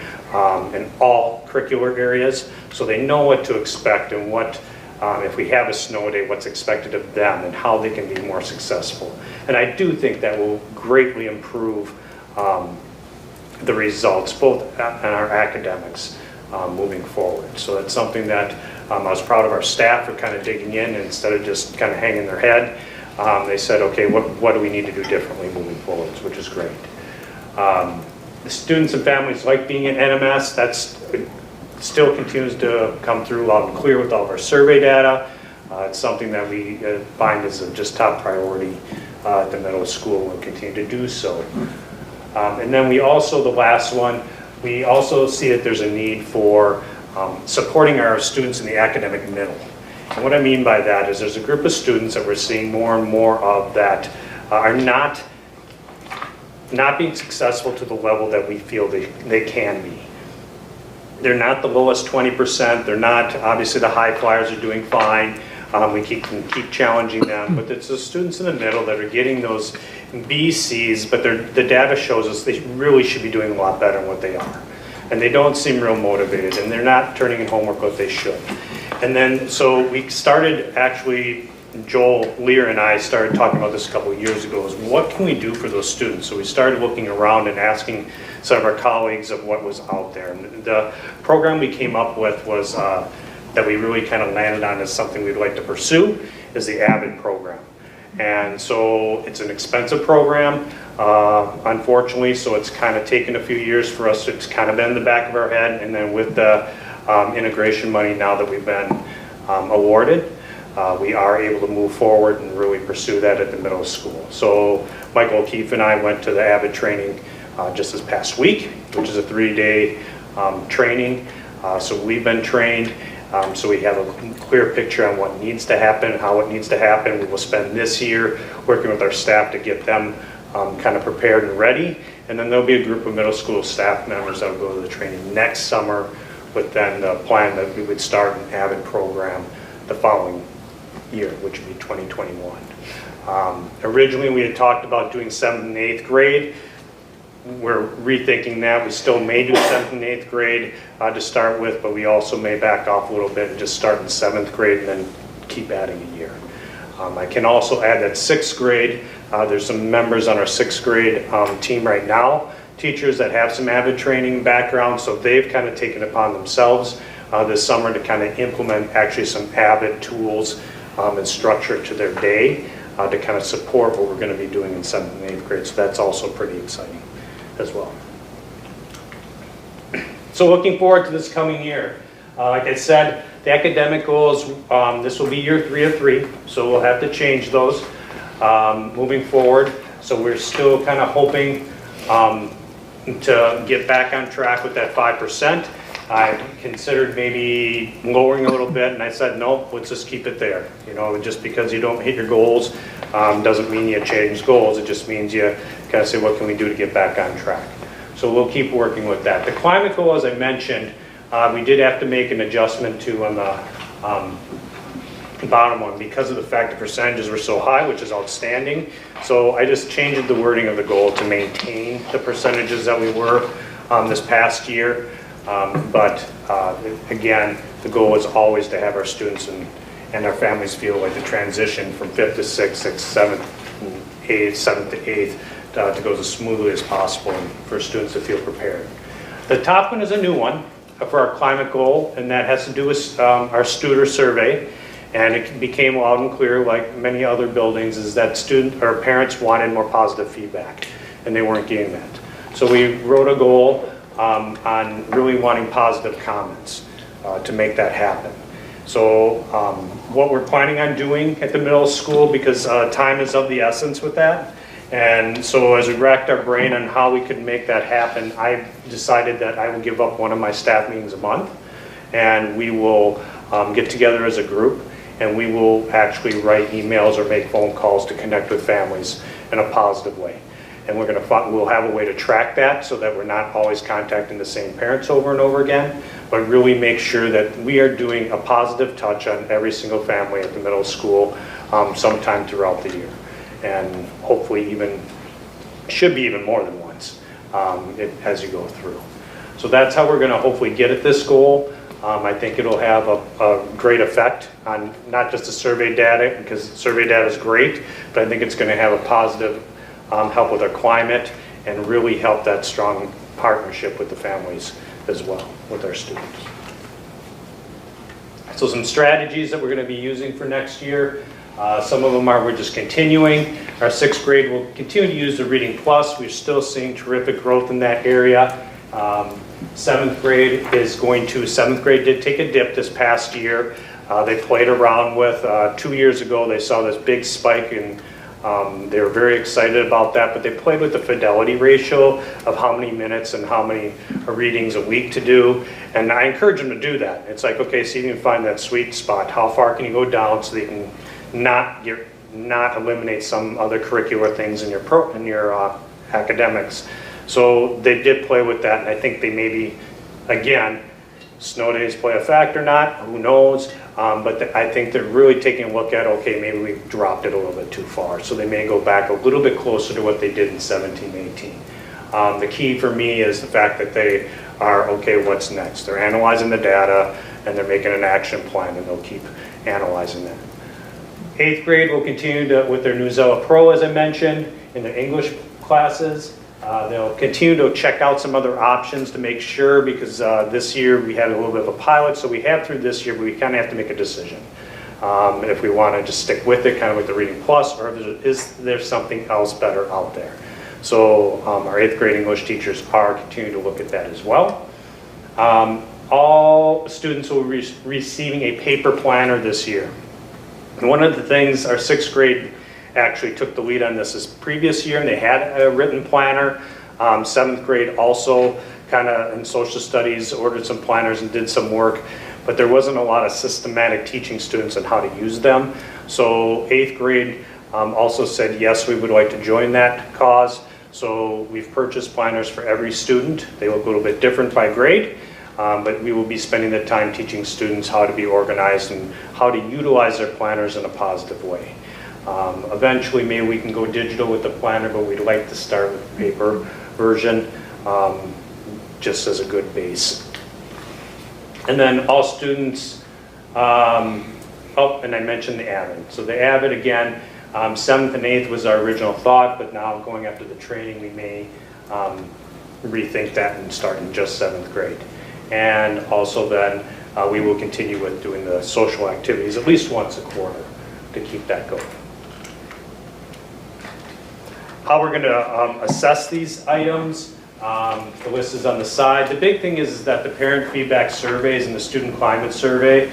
in all curricular areas, so they know what to expect and what, if we have a snow day, what's expected of them and how they can be more successful. And I do think that will greatly improve the results, both in our academics moving forward. So that's something that I was proud of our staff for kind of digging in, and instead of just kind of hanging their head, they said, okay, what do we need to do differently moving forward, which is great. The students and families like being in NMS. That's still continues to come through loud and clear with all of our survey data. It's something that we find is just top priority at the middle school and continue to do so. And then we also, the last one, we also see that there's a need for supporting our students in the academic middle. And what I mean by that is there's a group of students that we're seeing more and more of that are not being successful to the level that we feel they can be. They're not the lowest 20%, they're not, obviously the high flyers are doing fine, we can keep challenging them, but it's the students in the middle that are getting those B, Cs, but the data shows us they really should be doing a lot better than what they are. And they don't seem real motivated, and they're not turning in homework what they should. And then, so we started actually, Joel Lear and I started talking about this a couple of years ago, is what can we do for those students? So we started looking around and asking some of our colleagues of what was out there. And the program we came up with was, that we really kind of landed on as something we'd like to pursue, is the AVID program. And so it's an expensive program, unfortunately, so it's kind of taken a few years for us. It's kind of been in the back of our head, and then with the integration money now that we've been awarded, we are able to move forward and really pursue that at the middle school. So Michael O'Keefe and I went to the AVID training just this past week, which is a 3-day training. So we've been trained, so we have a clear picture on what needs to happen, how it needs to happen. We will spend this year working with our staff to get them kind of prepared and ready, And then there'll be a group of middle school staff members that will go to the training next summer, with then the plan that we would start an AVID program the following year, which would be 2021. Originally, we had talked about doing 7th and 8th grade. We're rethinking that. We still may do 7th and 8th grade to start with, but we also may back off a little bit and just start in 7th grade and then keep adding a year. I can also add that 6th grade, there's some members on our 6th grade team right now, teachers that have some AVID training background, so they've kind of taken it upon themselves this summer to kind of implement actually some AVID tools and structure to their day to kind of support what we're going to be doing in 7th and 8th grade, so that's also pretty exciting as well. So looking forward to this coming year. Like I said, the academic goals, this will be year 3 of 3, so we'll have to change those moving forward. So we're still kind of hoping to get back on track with that 5%. I considered maybe lowering a little bit, and I said, no, let's just keep it there. You know, just because you don't hit your goals doesn't mean you change goals. It just means you kind of say, what can we do to get back on track? So we'll keep working with that. The climate goal, as I mentioned, we did have to make an adjustment to on the bottom one because of the fact the percentages were so high, which is outstanding. So I just changed the wording of the goal to maintain the percentages that we were this past year. Again, the goal is always to have our students and our families feel like the transition from 5th to 6th, 6th, 7th, 8th, 7th to 8th to go as smoothly as possible and for students to feel prepared. The top one is a new one for our climate goal, and that has to do with our Studer survey. And it became loud and clear, like many other buildings, is that parents wanted more positive feedback, and they weren't getting that. So we wrote a goal on really wanting positive comments to make that happen. So what we're planning on doing at the middle school, because time is of the essence with that, and so as we racked our brain on how we could make that happen, I decided that I will give up one of my staff meetings a month, and we will get together as a group, and we will actually write emails or make phone calls to connect with families in a positive way. And we'll have a way to track that so that we're not always contacting the same parents over and over again, but really make sure that we are doing a positive touch on every single family at the middle school sometime throughout the year. And hopefully should be even more than once as you go through. So that's how we're going to hopefully get at this goal. I think it'll have a great effect on not just the survey data, because survey data is great, but I think it's going to have a positive help with our climate and really help that strong partnership with the families as well, with our students. So some strategies that we're going to be using for next year. Some of them we're just continuing. Our 6th grade will continue to use the Reading Plus. We're still seeing terrific growth in that area. 7th grade did take a dip this past year. They played around with, 2 years ago, they saw this big spike and they were very excited about that, but they played with the fidelity ratio of how many minutes and how many readings a week to do. And I encourage them to do that. It's like, okay, so you can find that sweet spot. How far can you go down so that you can not eliminate some other curricular things in your academics. So they did play with that, and I think they maybe, again, snow days play a factor or not, who knows, but I think they're really taking a look at, okay, maybe we dropped it a little bit too far, so they may go back a little bit closer to what they did in 17, 18. The key for me is the fact that they are, okay, what's next? They're analyzing the data, and they're making an action plan, and they'll keep analyzing that. 8th grade will continue with their Newsella Pro, as I mentioned, in their English classes. They'll continue to check out some other options to make sure, because this year we had a little bit of a pilot, so we have through this year, but we kind of have to make a decision. If we want to just stick with it, kind of with the Reading Plus, or is there something else better out there? So our 8th grade English teachers are continuing to look at that as well. All students will be receiving a paper planner this year. And one of the things, our 6th grade actually took the lead on this previous year, and they had a written planner. 7th grade also kind of in social studies ordered some planners and did some work, but there wasn't a lot of systematic teaching students on how to use them. So 8th grade also said, yes, we would like to join that cause. So we've purchased planners for every student. They look a little bit different by grade, but we will be spending the time teaching students how to be organized and how to utilize their planners in a positive way. Eventually, maybe we can go digital with the planner, but we'd like to start with the paper version, just as a good base. And then all students, and I mentioned the Avid. So the Avid, again, 7th and 8th was our original thought, but now going after the training, we may rethink that and start in just 7th grade. And also then, we will continue with doing the social activities at least once a quarter to keep that going. How we're going to assess these items, the list is on the side. The big thing is that the parent feedback surveys and the student climate survey,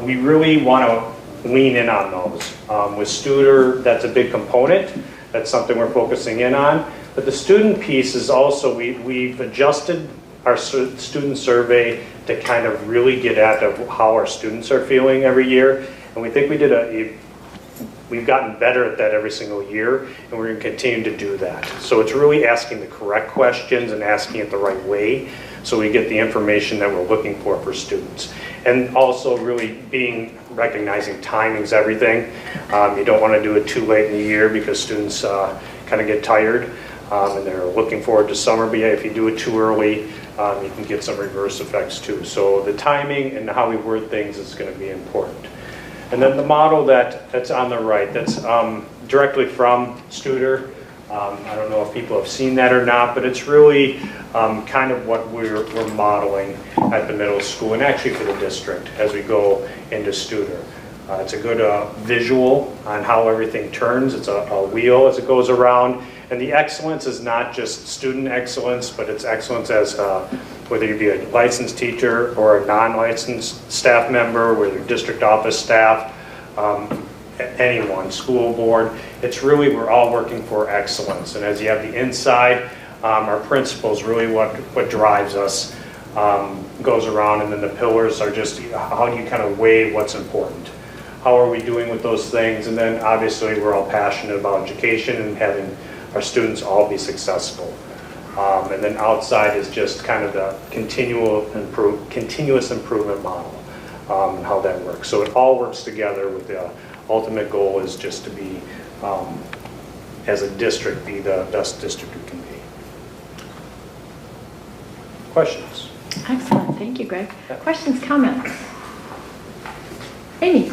we really want to lean in on those. With Studer, that's a big component. That's something we're focusing in on. But the student piece is also, we've adjusted our student survey to kind of really get at how our students are feeling every year. And we think we did we've gotten better at that every single year, and we're going to continue to do that. So it's really asking the correct questions and asking it the right way so we get the information that we're looking for students. And also really recognizing timing's everything. You don't want to do it too late in the year because students kind of get tired and they're looking forward to summer. But yeah, if you do it too early, you can get some reverse effects too. So the timing and how we word things is going to be important. And then the model that's on the right, that's directly from Studer. I don't know if people have seen that or not, but it's really kind of what we're modeling at the middle school and actually for the district as we go into Studer. It's a good visual on how everything turns. It's a wheel as it goes around. And the excellence is not just student excellence, but it's excellence as whether you be a licensed teacher or a non-licensed staff member, whether district office staff, anyone, school board. It's really, we're all working for excellence. And as you have the inside, our principles really what drives us goes around, and then the pillars are just how do you kind of weigh what's important. How are we doing with those things? And then obviously we're all passionate about education and having our students all be successful. And then outside is just kind of the continuous improvement model and how that works. So it all works together with the ultimate goal is just to be, as a district, be the best district we can be. Questions? Excellent, thank you, Greg. Yeah. Questions, comments? Amy?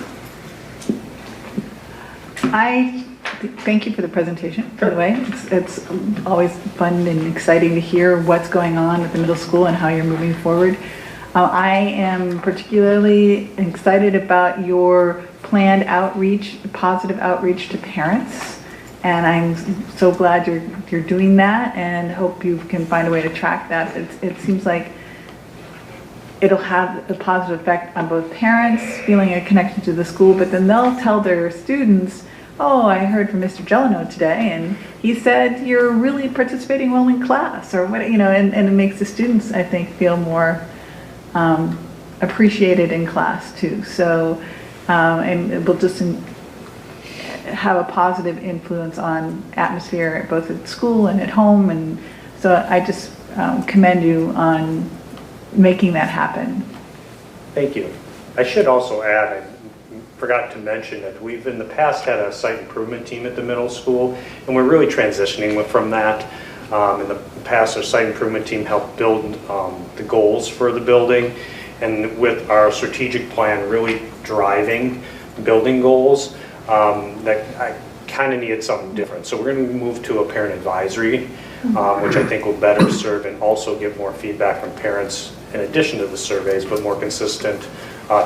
Thank you for the presentation, by the way. It's always fun and exciting to hear what's going on at the middle school and how you're moving forward. I am particularly excited about your planned outreach, positive outreach to parents. And I'm so glad you're doing that and hope you can find a way to track that. It seems like it'll have a positive effect on both parents feeling a connection to the school, but then they'll tell their students, oh, I heard from Mr. Jeleno today, and he said you're really participating well in class, or what, and it makes the students, I think, feel more appreciated in class too. So, and it will just have a positive influence on atmosphere both at school and at home, and so I just commend you on making that happen. Thank you. I should also add, I forgot to mention that we've in the past had a site improvement team at the middle school, and we're really transitioning from that. In the past, our site improvement team helped build the goals for the building, and with our strategic plan really driving building goals, that I kind of needed something different. So we're going to move to a parent advisory, which I think will better serve and also get more feedback from parents in addition to the surveys, but more consistent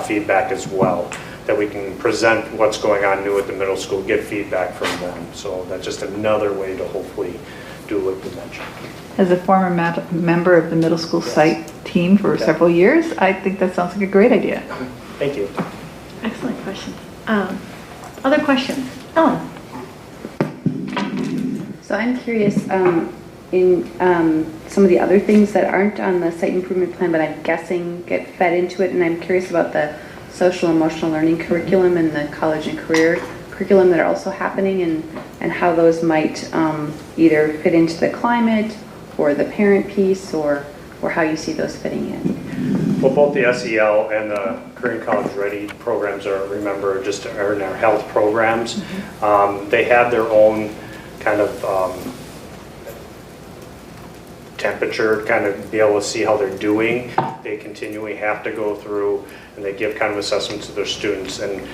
feedback as well, that we can present what's going on new at the middle school, get feedback from them. So that's just another way to hopefully do what you mentioned. As a former member of the middle school site team for several years, I think that sounds like a great idea. Thank you. Excellent question. Other questions? Ellen? So I'm curious, in some of the other things that aren't on the site improvement plan, but I'm guessing get fed into it, and I'm curious about the social emotional learning curriculum and the college and career curriculum that are also happening and how those might either fit into the climate or the parent piece or how you see those fitting in. Well, both the SEL and the Career and College Ready programs are in our health programs. They have their own kind of temperature, kind of be able to see how they're doing. They continually have to go through and they give kind of assessments to their students. And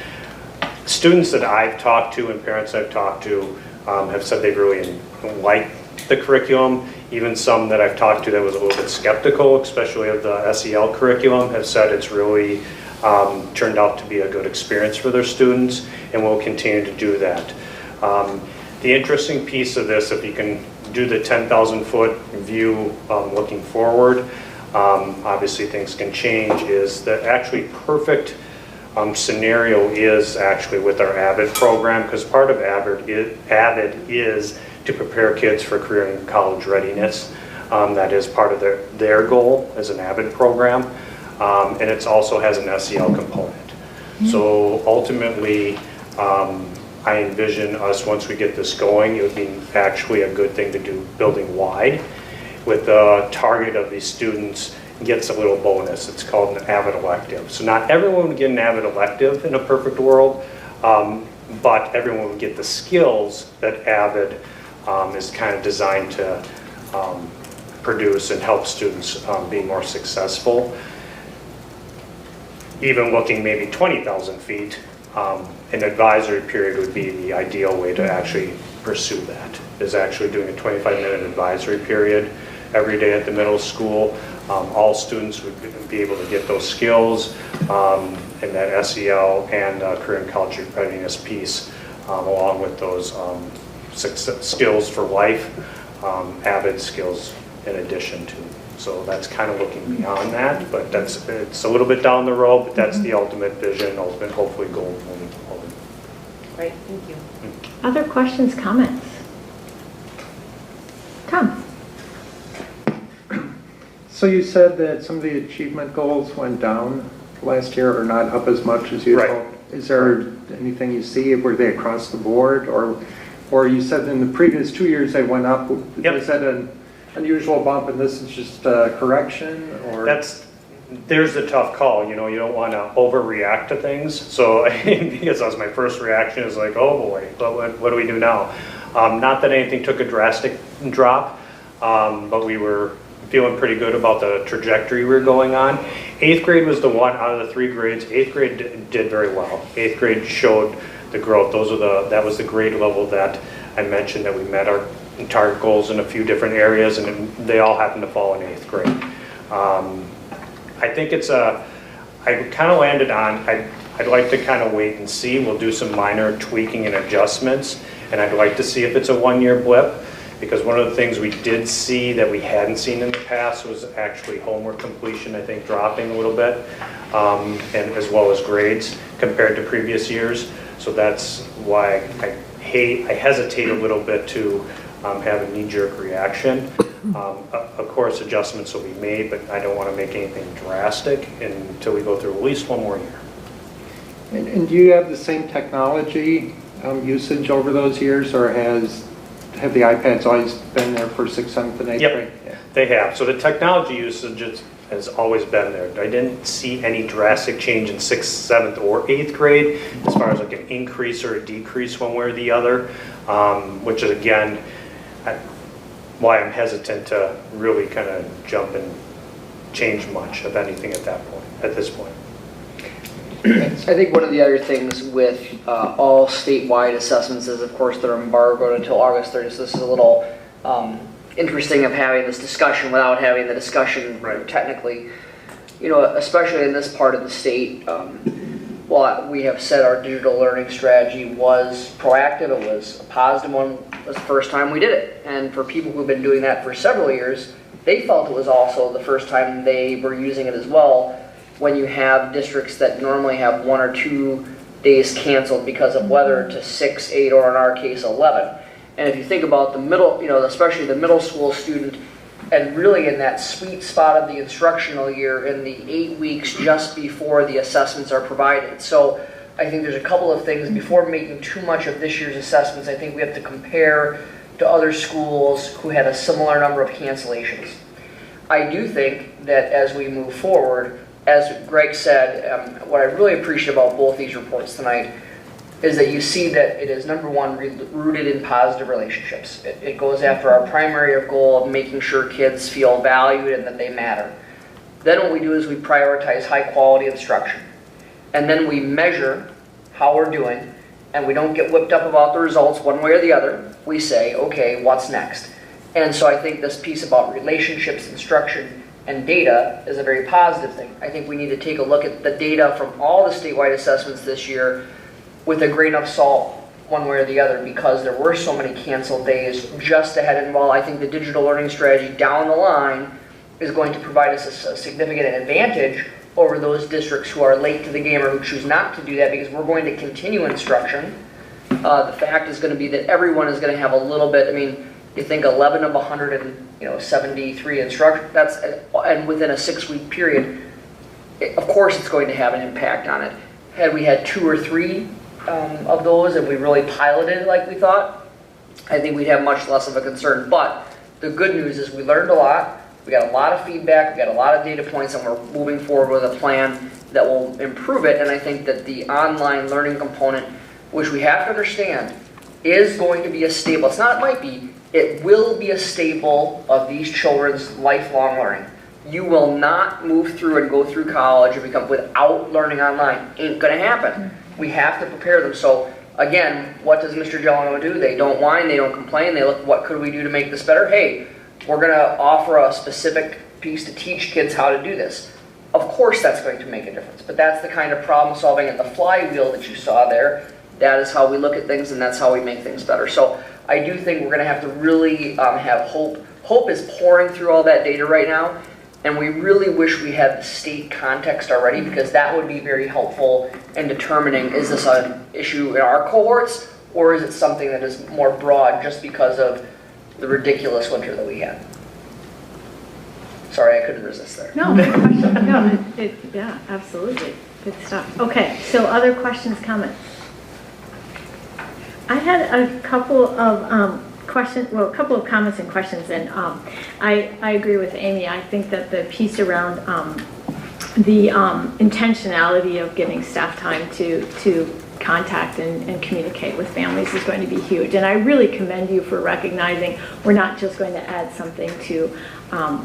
students that I've talked to and parents I've talked to have said they really like the curriculum. Even some that I've talked to that was a little bit skeptical, especially of the SEL curriculum, have said it's really turned out to be a good experience for their students, and will continue to do that. The interesting piece of this, if you can do the 10,000 foot view looking forward, obviously things can change, is the actually perfect scenario is actually with our AVID program, because part of AVID is to prepare kids for career and college readiness. That is part of their goal as an AVID program, and it also has an SEL component. So ultimately, I envision us, once we get this going, it would be actually a good thing to do building wide, with the target of these students gets a little bonus. It's called an AVID elective. So not everyone would get an AVID elective in a perfect world, but everyone would get the skills that AVID is kind of designed to produce and help students be more successful. Even looking maybe 20,000 feet, an advisory period would be the ideal way to actually pursue that, is actually doing a 25-minute advisory period every day at the middle school. All students would be able to get those skills in that SEL and career and college readiness piece, along with those skills for life, AVID skills in addition to. So that's kind of looking beyond that, but it's a little bit down the road, but that's the ultimate vision, ultimate hopefully goal moving forward. Right, thank you. Other questions, comments? Tom? So you said that some of the achievement goals went down last year or not up as much as you Right. hoped. Is there anything you see? Were they across the board? Or you said in the previous 2 years they went up. Yep. Was that an unusual bump and this is just a correction? Or There's the tough call, you don't want to overreact to things. So because that was my first reaction, is like, oh boy, what do we do now? Not that anything took a drastic drop, but we were feeling pretty good about the trajectory we were going on. 8th grade was the one out of the 3 grades. 8th grade did very well. 8th grade showed the growth. That was the grade level that I mentioned that we met our target goals in a few different areas, and they all happened to fall in 8th grade. I think I kind of landed on, I'd like to kind of wait and see. We'll do some minor tweaking and adjustments, and I'd like to see if it's a one-year blip, because one of the things we did see that we hadn't seen in the past was actually homework completion, I think, dropping a little bit, and as well as grades compared to previous years. So that's why I hesitate a little bit to have a knee-jerk reaction. Of course, adjustments will be made, but I don't want to make anything drastic until we go through at least one more year. And do you have the same technology usage over those years, or have the iPads always been there for 6th, 7th, and 8th Yep. grade? Yeah. They have. So the technology usage has always been there. I didn't see any drastic change in 6th, 7th, or 8th grade as far as like an increase or a decrease one way or the other, which is, again, why I'm hesitant to really kind of jump and change much of anything at this point. I think one of the other things with all statewide assessments is, of course, they're embargoed until August 30th. So this is a little interesting of having this discussion without having the discussion technically. Especially in this part of the state, while we have said our digital learning strategy was proactive, it was a positive one. It was the first time we did it. And for people who've been doing that for several years, they felt it was also the first time they were using it as well. When you have districts that normally have 1 or 2 days canceled because of weather to 6, 8, or in our case 11. And if you think about the middle, especially the middle school student, and really in that sweet spot of the instructional year in the 8 weeks just before the assessments are provided. So I think there's a couple of things, before making too much of this year's assessments, I think we have to compare to other schools who had a similar number of cancellations. I do think that as we move forward, as Greg said, what I really appreciate about both these reports tonight is that you see that it is, number one, rooted in positive relationships. It goes after our primary goal of making sure kids feel valued and that they matter. Then what we do is we prioritize high quality instruction. And then we measure how we're doing, and we don't get whipped up about the results one way or the other. We say, okay, what's next? And so I think this piece about relationships, instruction, and data is a very positive thing. I think we need to take a look at the data from all the statewide assessments this year with a grain of salt one way or the other, because there were so many canceled days just ahead. And while I think the digital learning strategy down the line is going to provide us a significant advantage over those districts who are late to the game or who choose not to do that, because we're going to continue instruction. The fact is going to be that everyone is going to have a little bit. I mean, you think 11 of 173 instruction, that's, and within a 6-week period, of course it's going to have an impact on it. Had we had 2 or 3 of those and we really piloted like we thought, I think we'd have much less of a concern. But the good news is we learned a lot. We got a lot of feedback, we got a lot of data points, and we're moving forward with a plan that will improve it. And I think that the online learning component, which we have to understand, is going to be a staple. It's not, it might be, it will be a staple of these children's lifelong learning. You will not move through and go through college and become without learning online. Ain't gonna happen. We have to prepare them. So again, what does Mr. Gelano do? They don't whine, they don't complain, they look, what could we do to make this better? Hey, we're gonna offer a specific piece to teach kids how to do this. Of course that's going to make a difference, but that's the kind of problem solving and the flywheel that you saw there. That is how we look at things, and that's how we make things better. So I do think we're gonna have to really have hope. Hope is pouring through all that data right now, and we really wish we had the state context already, because that would be very helpful in determining, is this an issue in our cohorts, or is it something that is more broad just because of the ridiculous winter that we had. Sorry, I couldn't resist there. No, good question. No, yeah, absolutely. Good stuff. Okay, so other questions, comments? I had a couple of questions, well, a couple of comments and questions, and I agree with Amy. I think that the piece around the intentionality of giving staff time to contact and communicate with families is going to be huge. And I really commend you for recognizing we're not just going to add something to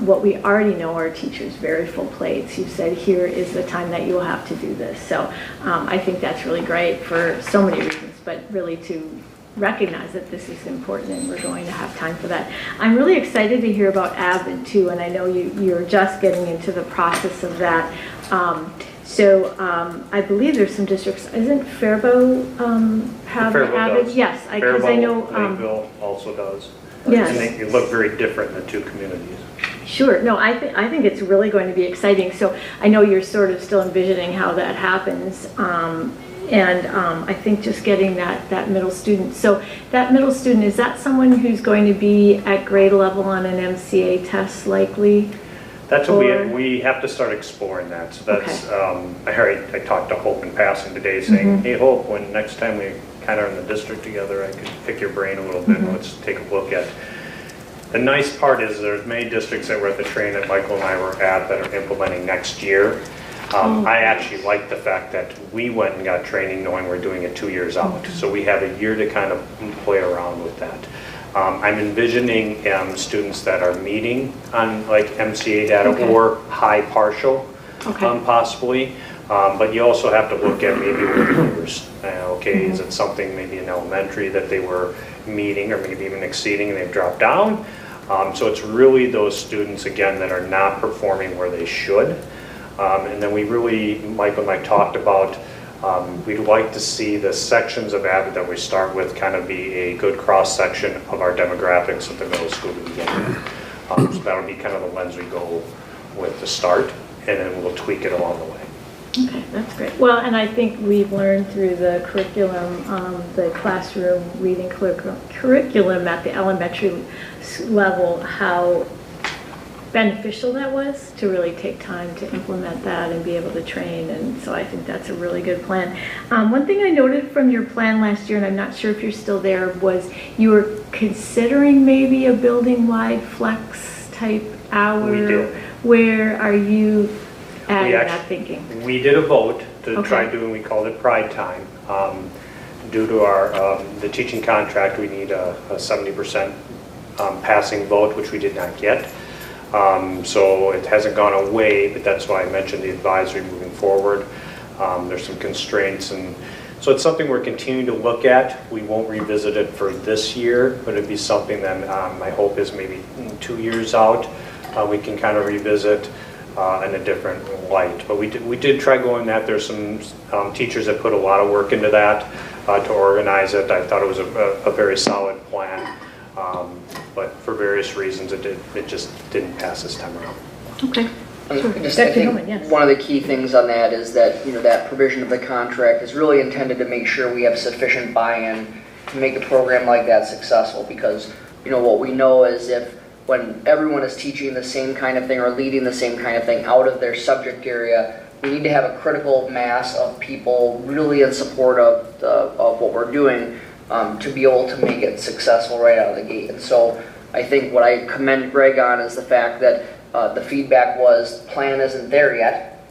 what we already know are teachers' very full plates. You said here is the time that you will have to do this. So I think that's really great for so many reasons, but really to recognize that this is important and we're going to have time for that. I'm really excited to hear about Avid too, and I know you're just getting into the process of that. So I believe there's some districts, isn't Faribault have Faribault Avid? does. Yes, because I know. Lakeville also does. Yes. And they look very different in the two communities. Sure. No, I think it's really going to be exciting. So I know you're sort of still envisioning how that happens. And I think just getting that middle student. So that middle student, is that someone who's going to be at grade level on an MCA test likely? That's what we have to start exploring that. So that's, okay. I talked to Hope in passing today saying, hey Hope, when next time we kind of are in the district together, I could pick your brain a little bit and let's take a look at. The nice part is there's many districts that were at the training that Michael and I were at that are implementing next year. I actually like the fact that we went and got training knowing we're doing it 2 years out. So we have a year to kind of play around with that. I'm envisioning students that are meeting on like MCA data or high partial, possibly. But you also have to look at maybe years. Is it something maybe in elementary that they were meeting or maybe even exceeding and they've dropped down? So it's really those students, again, that are not performing where they should. And then we really, Michael and I talked about, we'd like to see the sections of Avid that we start with kind of be a good cross-section of our demographics at the middle school to begin with. So that'll be kind of the lens we go with to start, and then we'll tweak it along the way. Okay, that's great. Well, and I think we've learned through the curriculum, the classroom reading curriculum at the elementary level, how beneficial that was to really take time to implement that and be able to train. And so I think that's a really good plan. One thing I noted from your plan last year, and I'm not sure if you're still there, was you were considering maybe a building-wide flex type hour. We did. Where are you at in that actually- thinking? We did a vote to try Okay. doing, we called it Pride Time. Due to our, the teaching contract, we need a 70% passing vote, which we did not get. So it hasn't gone away, but that's why I mentioned the advisory moving forward. There's some constraints, and so it's something we're continuing to look at. We won't revisit it for this year, but it'd be something that my hope is maybe 2 years out, we can kind of revisit in a different light. But we did try going that. There's some teachers that put a lot of work into that to organize it. I thought it was a very solid plan. But for various reasons, it just didn't pass this time around. Okay. Sure. I Dr. Hillman, think yes. one of the key things on that is that, that provision of the contract is really intended to make sure we have sufficient buy-in to make a program like that successful, because, what we know is when everyone is teaching the same kind of thing or leading the same kind of thing out of their subject area, we need to have a critical mass of people really in support of what we're doing to be able to make it successful right out of the gate. And so I think what I commend Greg on is the fact that the feedback was plan isn't there yet.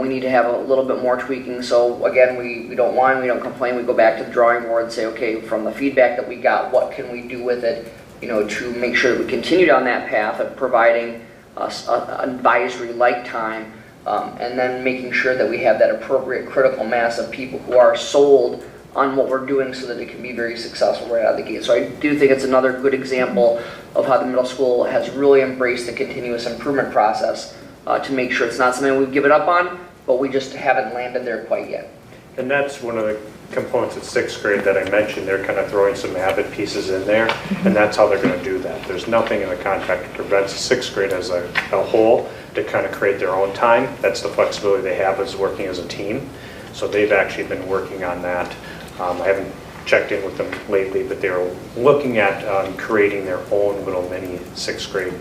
We need to have a little bit more tweaking. So again, we don't whine, we don't complain. We go back to the drawing board and say, okay, from the feedback that we got, what can we do with it, to make sure that we continue down that path of providing us an advisory-like time, and then making sure that we have that appropriate critical mass of people who are sold on what we're doing so that it can be very successful right out of the gate. So I do think it's another good example of how the middle school has really embraced the continuous improvement process to make sure it's not something we've given up on, but we just haven't landed there quite yet. And that's one of the components at 6th grade that I mentioned. They're kind of throwing some avid pieces in there, and that's how they're going to do that. There's nothing in the contract that prevents 6th grade as a whole to kind of create their own time. That's the flexibility they have as working as a team. So they've actually been working on that. I haven't checked in with them lately, but they're looking at creating their own little mini 6th grade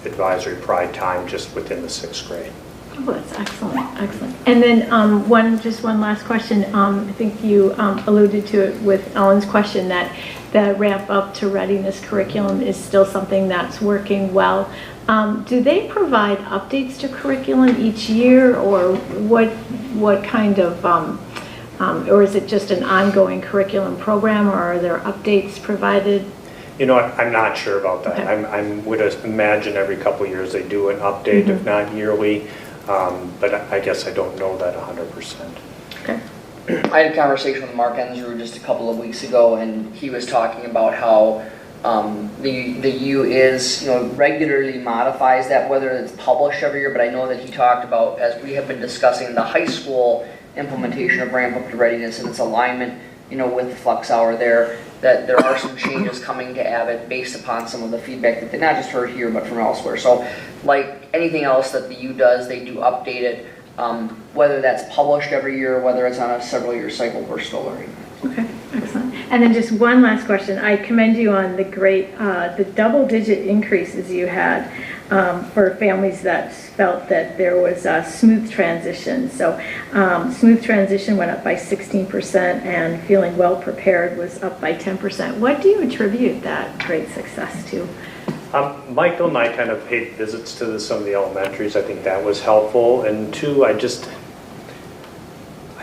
advisory pride time just within the 6th grade. Oh, that's excellent, excellent. And then just one last question. I think you alluded to it with Ellen's question that the ramp up to readiness curriculum is still something that's working well. Do they provide updates to curriculum each year, or what kind of, or is it just an ongoing curriculum program, or are there updates provided? I'm not sure about that. Okay. I would imagine every couple of years they do an update, if not yearly. But I guess I don't know that 100%. Okay. I had a conversation with Mark Ensrew just a couple of weeks ago, and he was talking about how the U is, regularly modifies that, whether it's published every year, but I know that he talked about, as we have been discussing, the high school implementation of Ramp Up to Readiness and its alignment, with the Flex Hour there, that there are some changes coming to Abbott based upon some of the feedback that they not just heard here, but from elsewhere. So like anything else that the U does, they do update it, whether that's published every year, whether it's on a several-year cycle, we're still learning. Okay, excellent. And then just one last question. I commend you on the double-digit increases you had for families that felt that there was a smooth transition. So smooth transition went up by 16%, and feeling well prepared was up by 10%. What do you attribute that great success to? Michael and I kind of paid visits to some of the elementaries. I think that was helpful. And two, I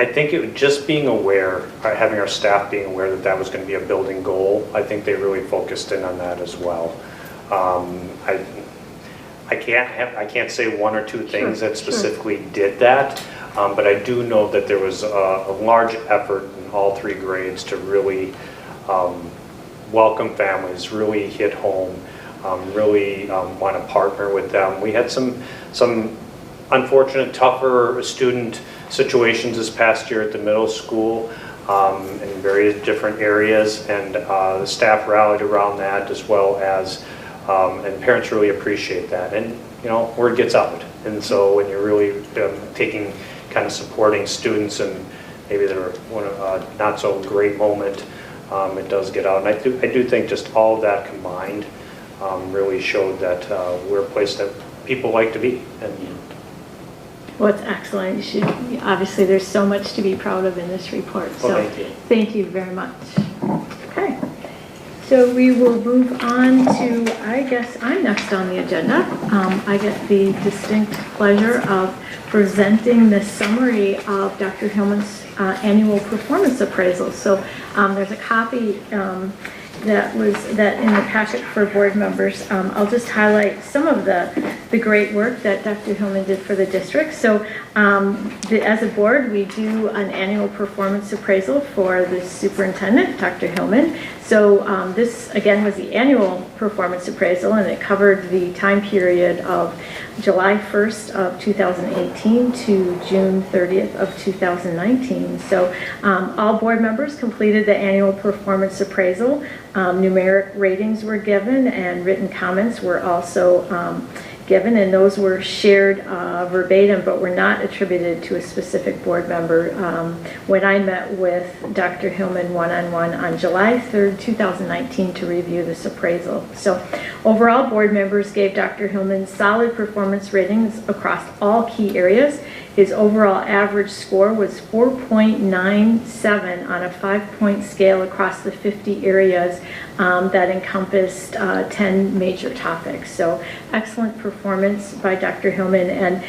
think it was just being aware, having our staff being aware that was going to be a building goal. I think they really focused in on that as well. I can't say one or two things that specifically did that, but I do know that there was a large effort in all 3 grades to really welcome families, really hit home, really want to partner with them. We had some unfortunate, tougher student situations this past year at the middle school in various different areas, and the staff rallied around that, as well as and parents really appreciate that, and word gets out. And so when you're really taking kind of supporting students, and maybe they're one of not so great moment, it does get out. And I do think just all of that combined really showed that we're a place that people like to be. And Well, it's excellent. You should, obviously, there's so much to be proud of in this report. So Well, thank you. Thank you very much. Okay. So we will move on to, I guess I'm next on the agenda. I get the distinct pleasure of presenting the summary of Dr. Hillman's annual performance appraisal. So there's a copy that in the packet for board members. I'll just highlight some of the great work that Dr. Hillman did for the district. So as a board, we do an annual performance appraisal for the superintendent, Dr. Hillman. So this, again, was the annual performance appraisal, and it covered the time period of July 1st of 2018 to June 30th of 2019. So all board members completed the annual performance appraisal. Numeric ratings were given, and written comments were also given, and those were shared verbatim, but were not attributed to a specific board member. When I met with Dr. Hillman one-on-one on July 3rd, 2019 to review this appraisal. So overall, board members gave Dr. Hillman solid performance ratings across all key areas. His overall average score was 4.97 on a 5-point scale across the 50 areas that encompassed 10 major topics. So excellent performance by Dr. Hillman, and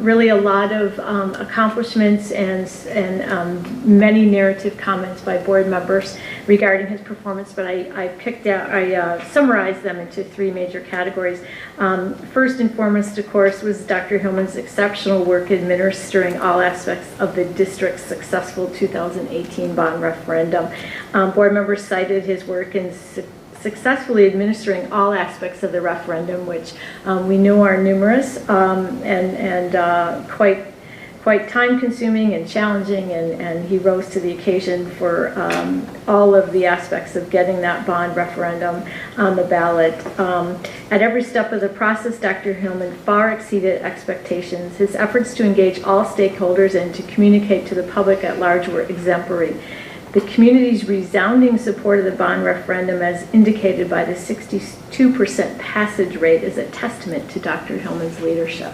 really a lot of accomplishments and many narrative comments by board members regarding his performance, but I summarized them into 3 major categories. First and foremost, of course, was Dr. Hillman's exceptional work administering all aspects of the district's successful 2018 bond referendum. Board members cited his work in successfully administering all aspects of the referendum, which we know are numerous and quite time-consuming and challenging, and he rose to the occasion for all of the aspects of getting that bond referendum on the ballot. At every step of the process, Dr. Hillman far exceeded expectations. His efforts to engage all stakeholders and to communicate to the public at large were exemplary. The community's resounding support of the bond referendum, as indicated by the 62% passage rate, is a testament to Dr. Hillman's leadership.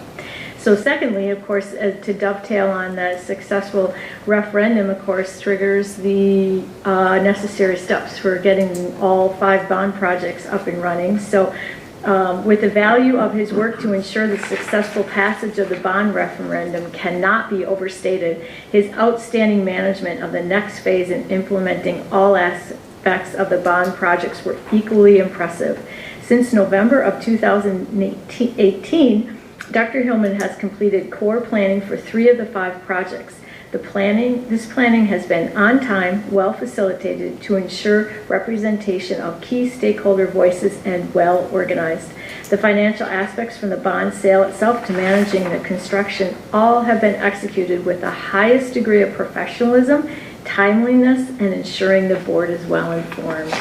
So secondly, of course, to dovetail on that successful referendum, of course, triggers the necessary steps for getting all 5 bond projects up and running. So with the value of his work to ensure the successful passage of the bond referendum cannot be overstated, his outstanding management of the next phase in implementing all aspects of the bond projects were equally impressive. Since November of 2018, Dr. Hillman has completed core planning for 3 of the 5 projects. This planning has been on time, well facilitated to ensure representation of key stakeholder voices, and well organized. The financial aspects from the bond sale itself to managing the construction all have been executed with the highest degree of professionalism, timeliness, and ensuring the board is well informed.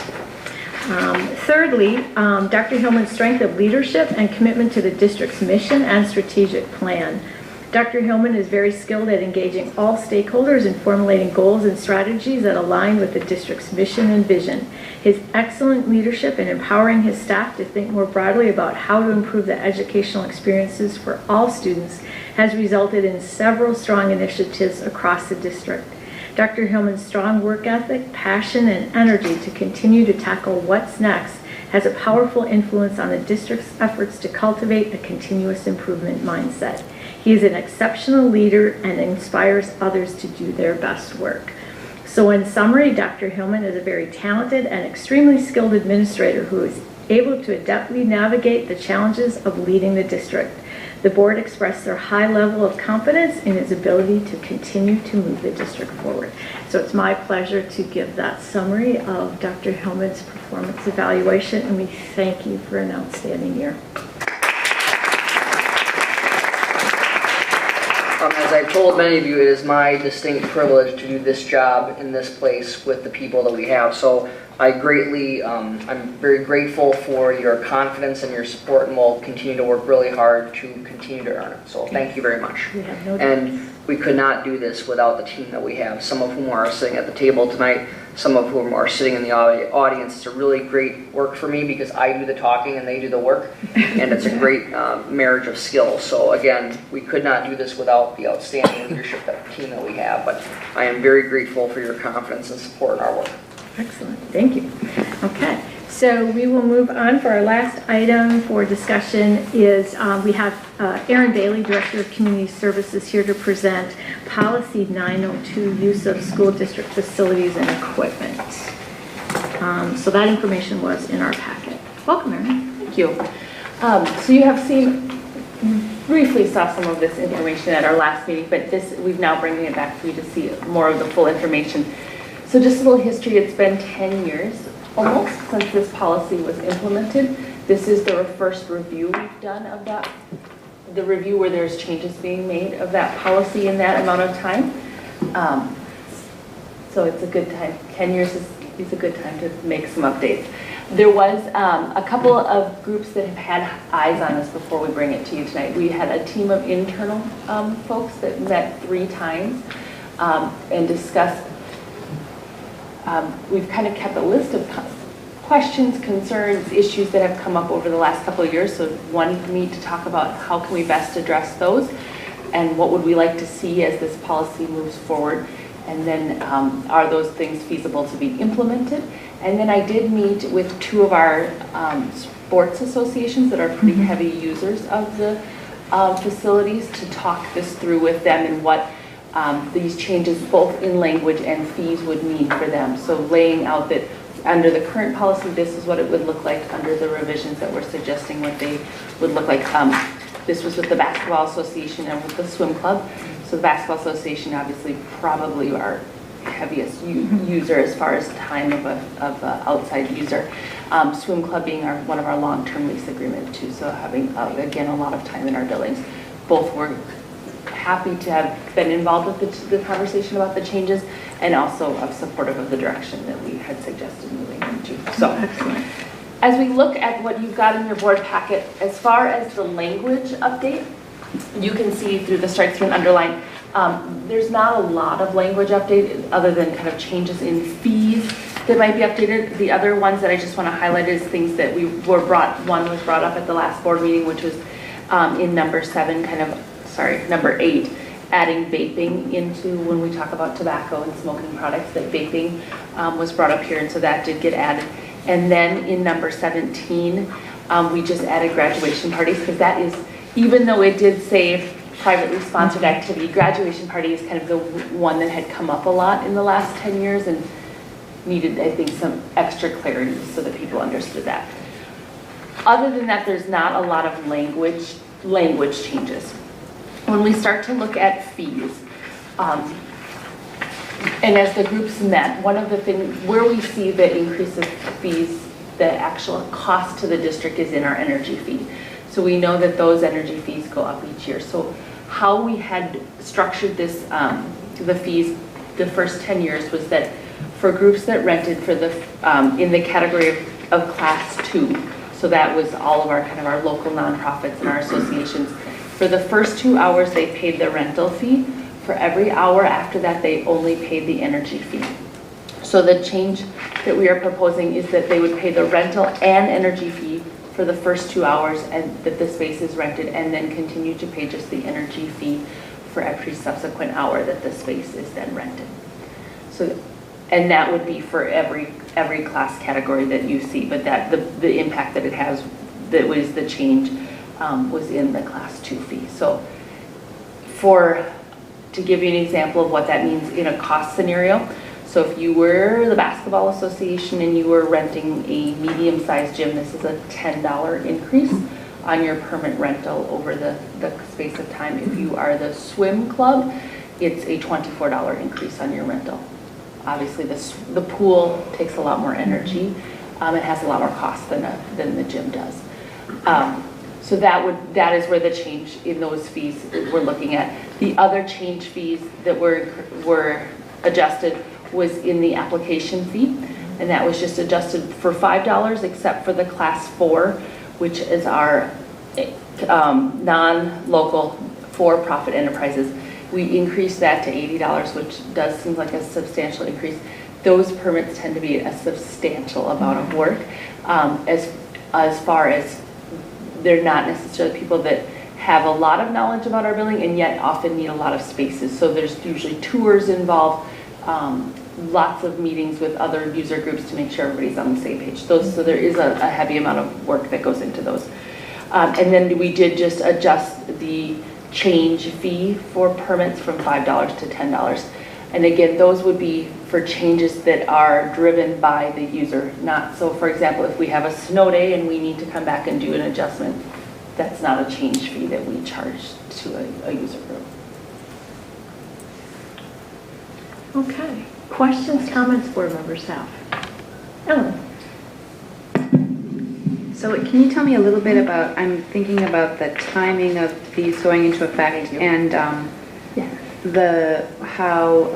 Thirdly, Dr. Hillman's strength of leadership and commitment to the district's mission and strategic plan. Dr. Hillman is very skilled at engaging all stakeholders and formulating goals and strategies that align with the district's mission and vision. His excellent leadership in empowering his staff to think more broadly about how to improve the educational experiences for all students has resulted in several strong initiatives across the district. Dr. Hillman's strong work ethic, passion, and energy to continue to tackle what's next has a powerful influence on the district's efforts to cultivate a continuous improvement mindset. He is an exceptional leader and inspires others to do their best work. So in summary, Dr. Hillman is a very talented and extremely skilled administrator who is able to adeptly navigate the challenges of leading the district. The board expressed their high level of confidence in his ability to continue to move the district forward. So it's my pleasure to give that summary of Dr. Hillman's performance evaluation, and we thank you for an outstanding year. As I've told many of you, it is my distinct privilege to do this job in this place with the people that we have. So I greatly, I'm very grateful for your confidence and your support, and we'll continue to work really hard to continue to earn it. So thank you very much. We have no doubt. And we could not do this without the team that we have, some of whom are sitting at the table tonight. some of whom are sitting in the audience. It's a really great work for me because I do the talking and they do the work, and it's a great marriage of skills. So again, we could not do this without the outstanding leadership team that we have, but I am very grateful for your confidence and support in our work. Excellent, thank you. Okay, so we will move on for our last item for discussion is we have Erin Bailey, Director of Community Services, here to present Policy 902, Use of School District Facilities and Equipment. So that information was in our packet. Welcome, Erin. Thank you. So you have seen, briefly saw some of this information at our last meeting, but we've now bringing it back for you to see more of the full information. So just a little history, it's been 10 years almost since this policy was implemented. This is the first review we've done of that, the review where there's changes being made of that policy in that amount of time. So it's a good time, 10 years is a good time to make some updates. There was a couple of groups that have had eyes on this before we bring it to you tonight. We had a team of internal folks that met 3 times and discussed. We've kind of kept a list of questions, concerns, issues that have come up over the last couple of years. So wanted me to talk about how can we best address those and what would we like to see as this policy moves forward. And then are those things feasible to be implemented? And then I did meet with 2 of our sports associations that are pretty heavy users of the facilities to talk this through with them and what these changes both in language and fees would mean for them. So laying out that under the current policy, this is what it would look like under the revisions that we're suggesting what they would look like. This was with the Basketball Association and with the Swim Club. So the Basketball Association obviously probably our heaviest user as far as time of a outside user. Swim Club being one of our long-term lease agreement too. So having, again, a lot of time in our buildings. Both were happy to have been involved with the conversation about the changes and also supportive of the direction that we had suggested moving into. So Excellent. as we look at what you've got in your board packet, as far as the language update, you can see through the strike through and underline, there's not a lot of language update other than kind of changes in fees that might be updated. The other ones that I just want to highlight is things that one was brought up at the last board meeting, which was in number 8, adding vaping into when we talk about tobacco and smoking products, that vaping was brought up here, and so that did get added. And then in number 17, we just added graduation parties, because that is, even though it did say privately sponsored activity, graduation party is kind of the one that had come up a lot in the last 10 years and needed, I think, some extra clarity so that people understood that. Other than that, there's not a lot of language changes. When we start to look at fees, and as the groups met, one of the things where we see the increase of fees, the actual cost to the district is in our energy fee. So we know that those energy fees go up each year. So how we had structured this, the fees, the first 10 years was that for groups that rented for the in the category of class 2, so that was all of our kind of our local nonprofits and our associations. For the first 2 hours, they paid the rental fee. For every hour after that, they only paid the energy fee. So the change that we are proposing is that they would pay the rental and energy fee for the first 2 hours and that the space is rented, and then continue to pay just the energy fee for every subsequent hour that the space is then rented. So, and that would be for every class category that you see, but that the impact that it has, that was the change, was in the class 2 fee. So to give you an example of what that means in a cost scenario, so if you were the Basketball Association and you were renting a medium-sized gym, this is a $10 increase on your permit rental over the space of time. If you are the Swim Club, it's a $24 increase on your rental. Obviously, the pool takes a lot more energy. It has a lot more cost than the gym does. So that is where the change in those fees we're looking at. The other change fees that were adjusted was in the application fee, and that was just adjusted for $5 except for the class 4, which is our non-local for-profit enterprises. We increased that to $80, which does seem like a substantial increase. those permits tend to be a substantial amount of work. As far as they're not necessarily people that have a lot of knowledge about our building and yet often need a lot of spaces. So there's usually tours involved, lots of meetings with other user groups to make sure everybody's on the same page. So there is a heavy amount of work that goes into those. And then we did just adjust the change fee for permits from $5 to $10. And again, those would be for changes that are driven by the user. Not, so for example, if we have a snow day and we need to come back and do an adjustment, that's not a change fee that we charge to a user group. Okay. Questions, comments, board members have? Ellen? So can you tell me a little bit about, I'm thinking about the timing of these going into effect and how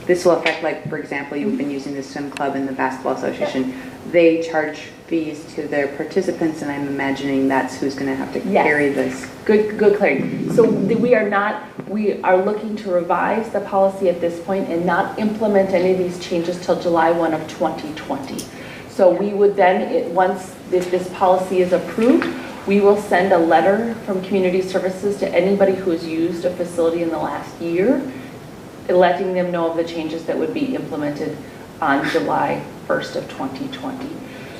this will affect, like, for example, you've been using the swim club and the basketball association. They charge fees to their participants, and I'm imagining that's who's going to have to carry this. Good clarity. So we are looking to revise the policy at this point and not implement any of these changes till July 1 of 2020. So we would then, once if this policy is approved, we will send a letter from Community Services to anybody who has used a facility in the last year, letting them know of the changes that would be implemented on July 1st of 2020.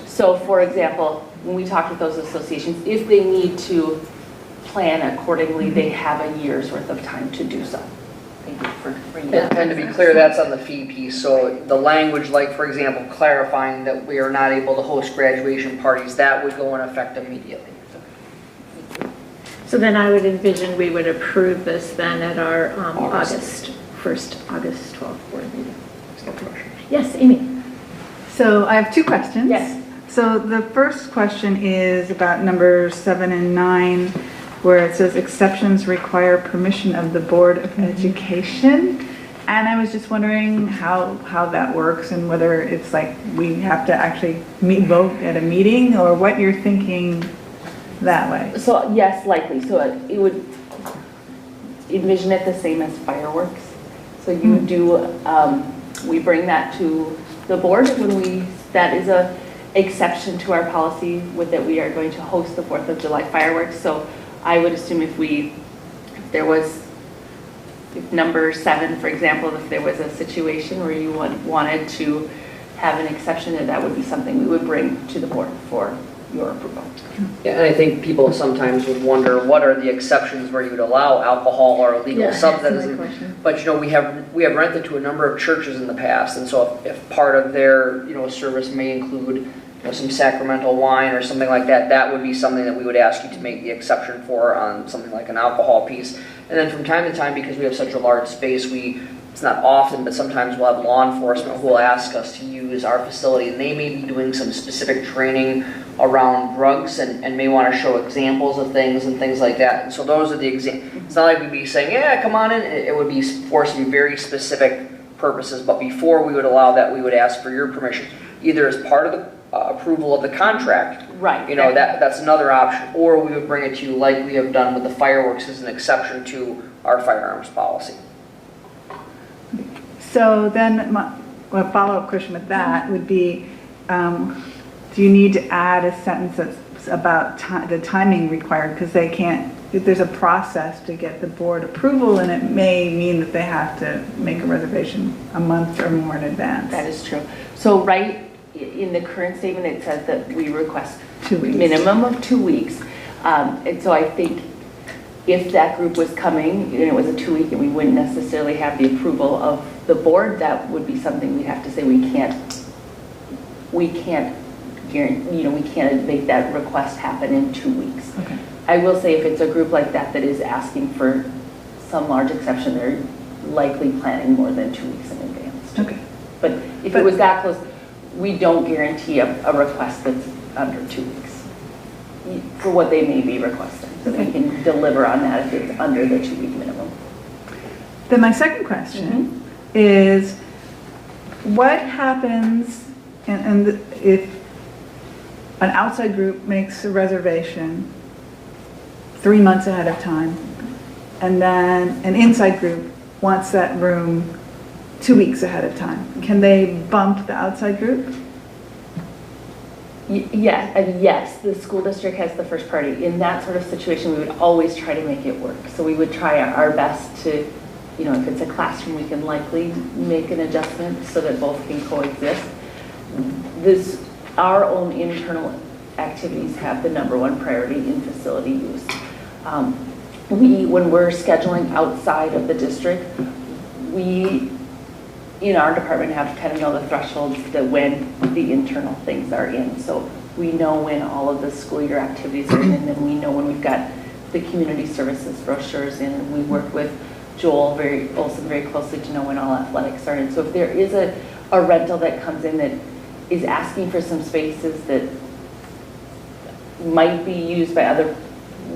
So for example, when we talk with those associations, if they need to plan accordingly, they have a year's worth of time to do so. Thank you for bringing that up. And to be clear, that's on the fee piece. So the language, like for example, clarifying that we are not able to host graduation parties, that would go in effect immediately. So then I would envision we would approve this then at our August 12th board meeting. Yes, Amy? So I have two questions. Yes. So the first question is about number 7 and 9, where it says exceptions require permission of the Board of Education. And I was just wondering how that works and whether it's like we have to actually vote at a meeting or what you're thinking that way. So yes, likely. So it would envision it the same as fireworks. So you would do, we bring that to the board when that is a exception to our policy with that we are going to host the 4th of July fireworks. So I would assume if number 7, for example, if there was a situation where you wanted to have an exception, that would be something we would bring to the board for your approval. Yeah, and I think people sometimes would wonder, what are the exceptions where you would allow alcohol or illegal substances? But we have rented to a number of churches in the past, and so if part of their service may include some sacramental wine or something like that, that would be something that we would ask you to make the exception for on something like an alcohol piece. And then from time to time, because we have such a large space, it's not often, but sometimes we'll have law enforcement who will ask us to use our facility, and they may be doing some specific training around drugs and may want to show examples of things and things like that. And so those are the examples. It's not like we'd be saying, yeah, come on in. It would be for some very specific purposes. But before we would allow that, we would ask for your permission, either as part of the approval of the contract. Right. That's another option. Or we would bring it to you like we have done with the fireworks as an exception to our firearms policy. So then my follow-up question with that would be, do you need to add a sentence that's about the timing required? Because there's a process to get the board approval, and it may mean that they have to make a reservation a month or more in advance. That is true. So right in the current statement, it says that we request 2 weeks. Minimum of 2 weeks. And so I think if that group was coming, and it was a 2-week, and we wouldn't necessarily have the approval of the board, that would be something we'd have to say we can't guarantee, we can't make that request happen in 2 weeks. Okay. I will say if it's a group like that that is asking for some large exception, they're likely planning more than 2 weeks in advance. Okay. But if it was that close, we don't guarantee a request that's under 2 weeks for what they may be requesting. So we can deliver on that if it's under the 2-week minimum. Then my second question is, what happens and if an outside group makes a reservation 3 months ahead of time, and then an inside group wants that room 2 weeks ahead of time, can they bump the outside group? Yeah, I mean, yes, the school district has the first priority. In that sort of situation, we would always try to make it work. So we would try our best to, you know, if it's a classroom, we can likely make an adjustment so that both can coexist. Our own internal activities have the #1 priority in facility use. When we're scheduling outside of the district, we, in our department, have to kind of know the thresholds that when the internal things are in. So we know when all of the school year activities are in, and then we know when we've got the community services brochures in. And we work with Joel Olson very closely to know when all athletics are in. So if there is a rental that comes in that is asking for some spaces that might be used by other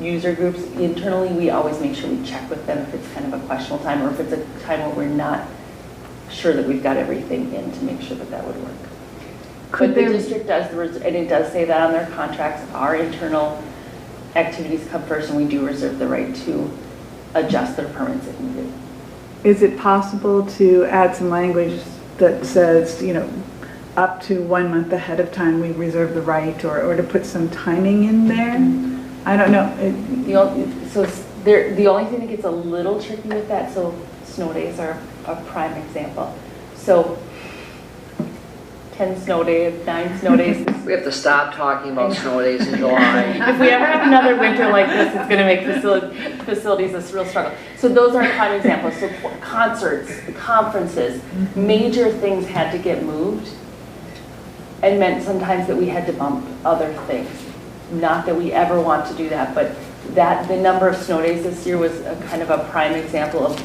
user groups internally, we always make sure we check with them if it's kind of a questionable time, or if it's a time where we're not sure that we've got everything in, to make sure that that would work. But the district does, and it does say that on their contracts, our internal activities come first, and we do reserve the right to adjust their permits if needed. Is it possible to add some language that says, you know, up to 1 month ahead of time, we reserve the right, or to put some timing in there? I don't know. The only thing that gets a little tricky with that, so snow days are a prime example. So 10 snow days, 9 snow days. We have to stop talking about snow days in July. If we ever have another winter like this, it's going to make facilities a real struggle. So those are prime examples. So concerts, conferences, major things had to get moved, and meant sometimes that we had to bump other things. Not that we ever want to do that, but the number of snow days this year was a kind of a prime example of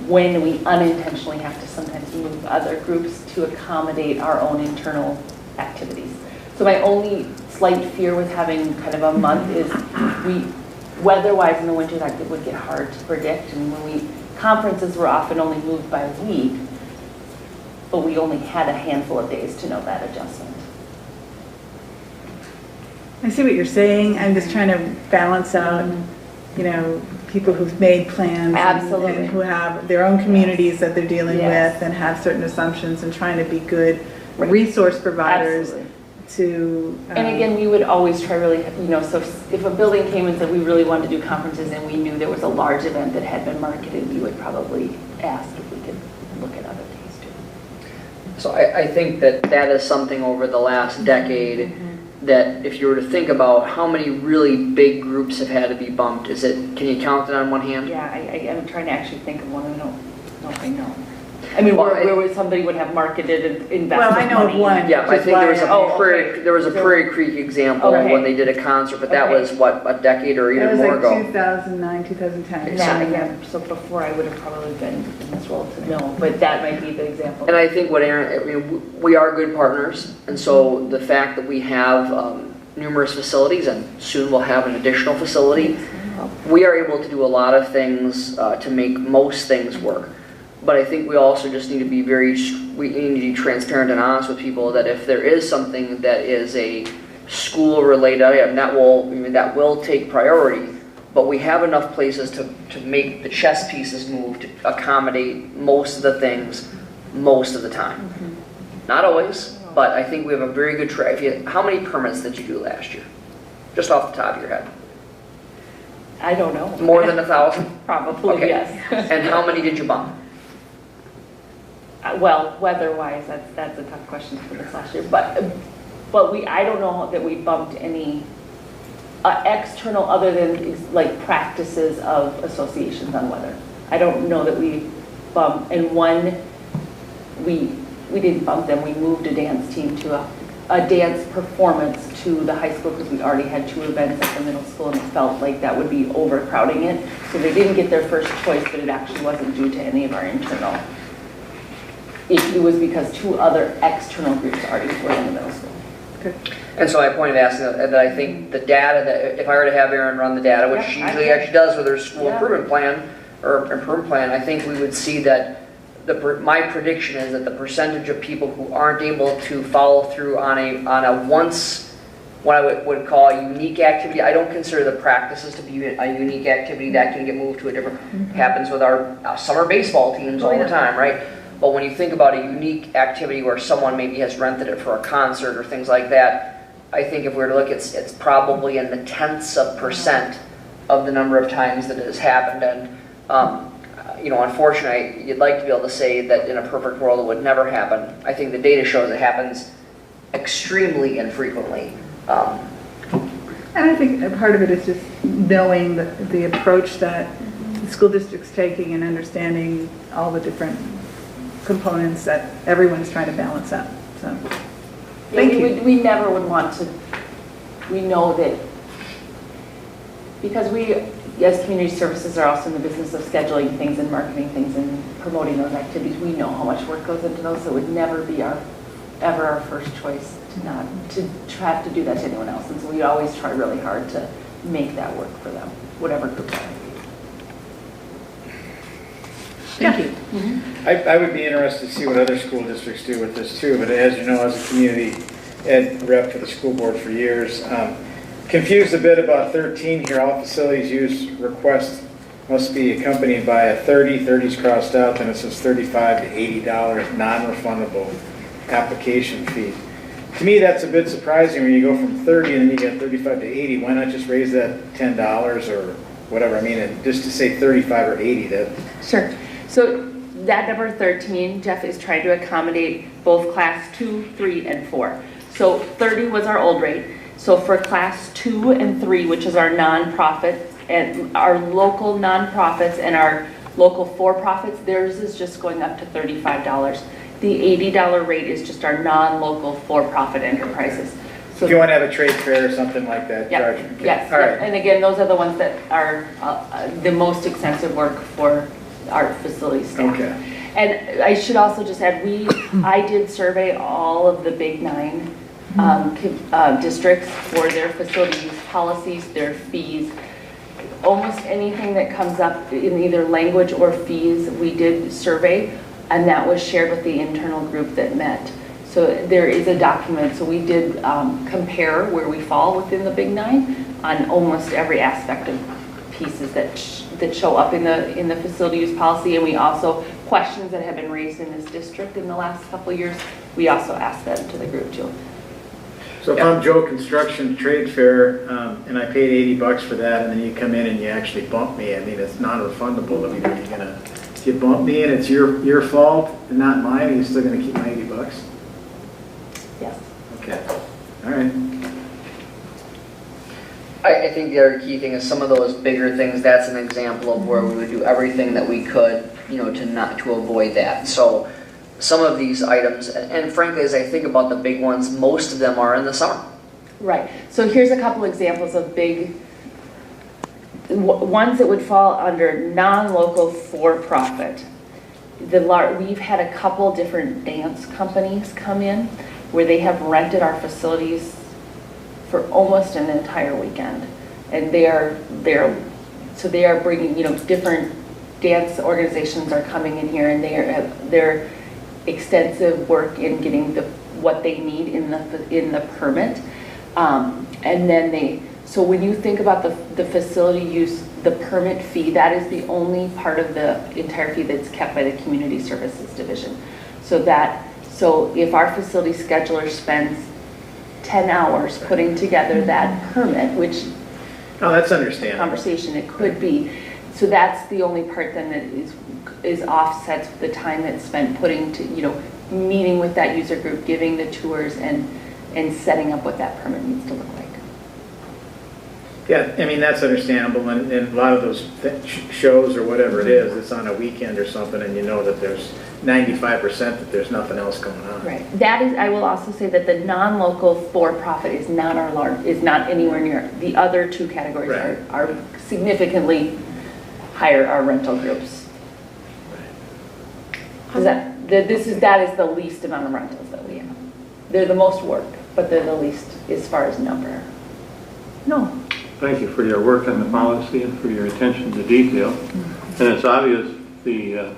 when we unintentionally have to sometimes move other groups to accommodate our own internal activities. So my only slight fear with having kind of a month is weather-wise in the winter, that it would get hard to predict. And conferences were often only moved by a week, but we only had a handful of days to know that adjustment. I see what you're saying. I'm just trying to balance out, you know, people who've made plans. Absolutely. And who have their own communities that they're dealing Yes. with and have certain assumptions, and trying to be good resource providers. Absolutely. To And again, we would always try really, you know, so if a building came and said we really wanted to do conferences and we knew there was a large event that had been marketed, we would probably ask if we could look at other days too. So I think that is something over the last decade that if you were to think about how many really big groups have had to be bumped, can you count it on one hand? Yeah, I am trying to actually think of one. I don't know if I know. I mean, Well, where somebody would have marketed and invested Well, I know of money. one. Yeah, I think there was okay. a Prairie Creek example Okay. when they did a concert, but that Okay. was what, a decade or That even was more like ago. 2009, 2010. Yeah, again, so before I would have probably been in this role to know, but that might be the example. And I think what Aaron, I mean, we are good partners, and so the fact that we have numerous facilities, and soon we'll have an additional facility, we are able to do a lot of things to make most things work. But I think we also just need to be we need to be transparent and honest with people that if there is something that is a school-related item, that will take priority. But we have enough places to make the chess pieces move to accommodate most of the things most of the time. Not always, but I think we have a very good track. How many permits did you do last year? Just off the top of your head. I don't know. More than 1,000? Probably, Okay. yes. And how many did you bump? Well, weather-wise, that's a tough question for this last year, but I don't know that we bumped any external other than like practices of associations on weather. I don't know that we bumped, and we didn't bump them, we moved a dance team to a dance performance to the high school because we already had 2 events at the middle school and it felt like that would be overcrowding it. So they didn't get their first choice, but it actually wasn't due to any of our internal. It was because 2 other external groups already were in the middle school. And so my point of asking that I think the data that, if I were to have Erin run the data, which she usually actually does with her school improvement plan, I think we would see that my prediction is that the percentage of people who aren't able to follow through on a once what I would call a unique activity. I don't consider the practices to be a unique activity that can get moved to a different, happens with our summer baseball teams all the time, right? But when you think about a unique activity where someone maybe has rented it for a concert or things like that, I think if we were to look, it's probably in the tenths of % of the number of times that it has happened. And, unfortunately, you'd like to be able to say that in a perfect world it would never happen. I think the data shows it happens extremely infrequently. And I think a part of it is just knowing the approach that the school district's taking and understanding all the different components that everyone's trying to balance out, so. Thank you. We never would want to, we know that, because we, as community services, are also in the business of scheduling things and marketing things and promoting those activities, we know how much work goes into those, so it would never be ever our first choice to have to do that to anyone else. And so we always try really hard to make that work for them, whatever group they're in. Thank you. I would be interested to see what other school districts do with this too, but as you know, as a community ed rep for the school board for years, confused a bit about 13 here. All facilities use requests must be accompanied by a 30's crossed out, then it says $35 to $80 non-refundable application fee. To me, that's a bit surprising when you go from 30 and then you get 35 to 80. Why not just raise that $10 or whatever? I mean, and just to say 35 or 80, that. Sure. So that number 13, Jeff, is trying to accommodate both class 2, 3, and 4. So 30 was our old rate. So for class 2 and 3, which is our nonprofit and our local nonprofits and our local for-profits, theirs is just going up to $35. The $80 rate is just our non-local for-profit enterprises. So if you want to have a trade fair or something like that, yep, charge. Okay. yes. All right. And again, those are the ones that are the most extensive work for our facility staff. Okay. And I should also just add, I did survey all of the big 9 districts for their facility use policies, their fees. Almost anything that comes up in either language or fees, we did survey, and that was shared with the internal group that met. So there is a document. So we did compare where we fall within the big 9 on almost every aspect of pieces that show up in the facility use policy. And we also, questions that have been raised in this district in the last couple of years, we also asked them to the group too. So if I'm Joe Construction Trade Fair and I paid $80 for that, and then you come in and you actually bump me, I mean, it's non-refundable. I mean, are you gonna, if you bump me and it's your fault and not mine, are you still gonna keep my $80? Yes. Okay, all right. I think the other key thing is some of those bigger things, that's an example of where we would do everything that we could, to avoid that. So some of these items, and frankly, as I think about the big ones, most of them are in the summer. Right. So here's a couple examples of big ones that would fall under non-local for-profit. We've had a couple different dance companies come in where they have rented our facilities for almost an entire weekend, and they are bringing, different dance organizations are coming in here, and they're extensive work in getting what they need in the permit, and then so when you think about the facility use, the permit fee, that is the only part of the entire fee that's kept by the Community Services Division. So if our facility scheduler spends 10 hours putting together that permit, which Oh, that's understandable. conversation it could be, so that's the only part then that is offsets the time that's spent meeting with that user group, giving the tours, and setting up what that permit needs to look like. Yeah, I mean, that's understandable, and a lot of those shows or whatever it is, it's on a weekend or something, and you know that there's 95% that there's nothing else going on. Right. That is, I will also say that the non-local for-profit is not anywhere near. The other 2 categories Right. are significantly higher, our rental groups. That is the least amount of rentals that we have. They're the most work, but they're the least as far as number. No. Thank you for your work on the policy and for your attention to detail. And it's obvious because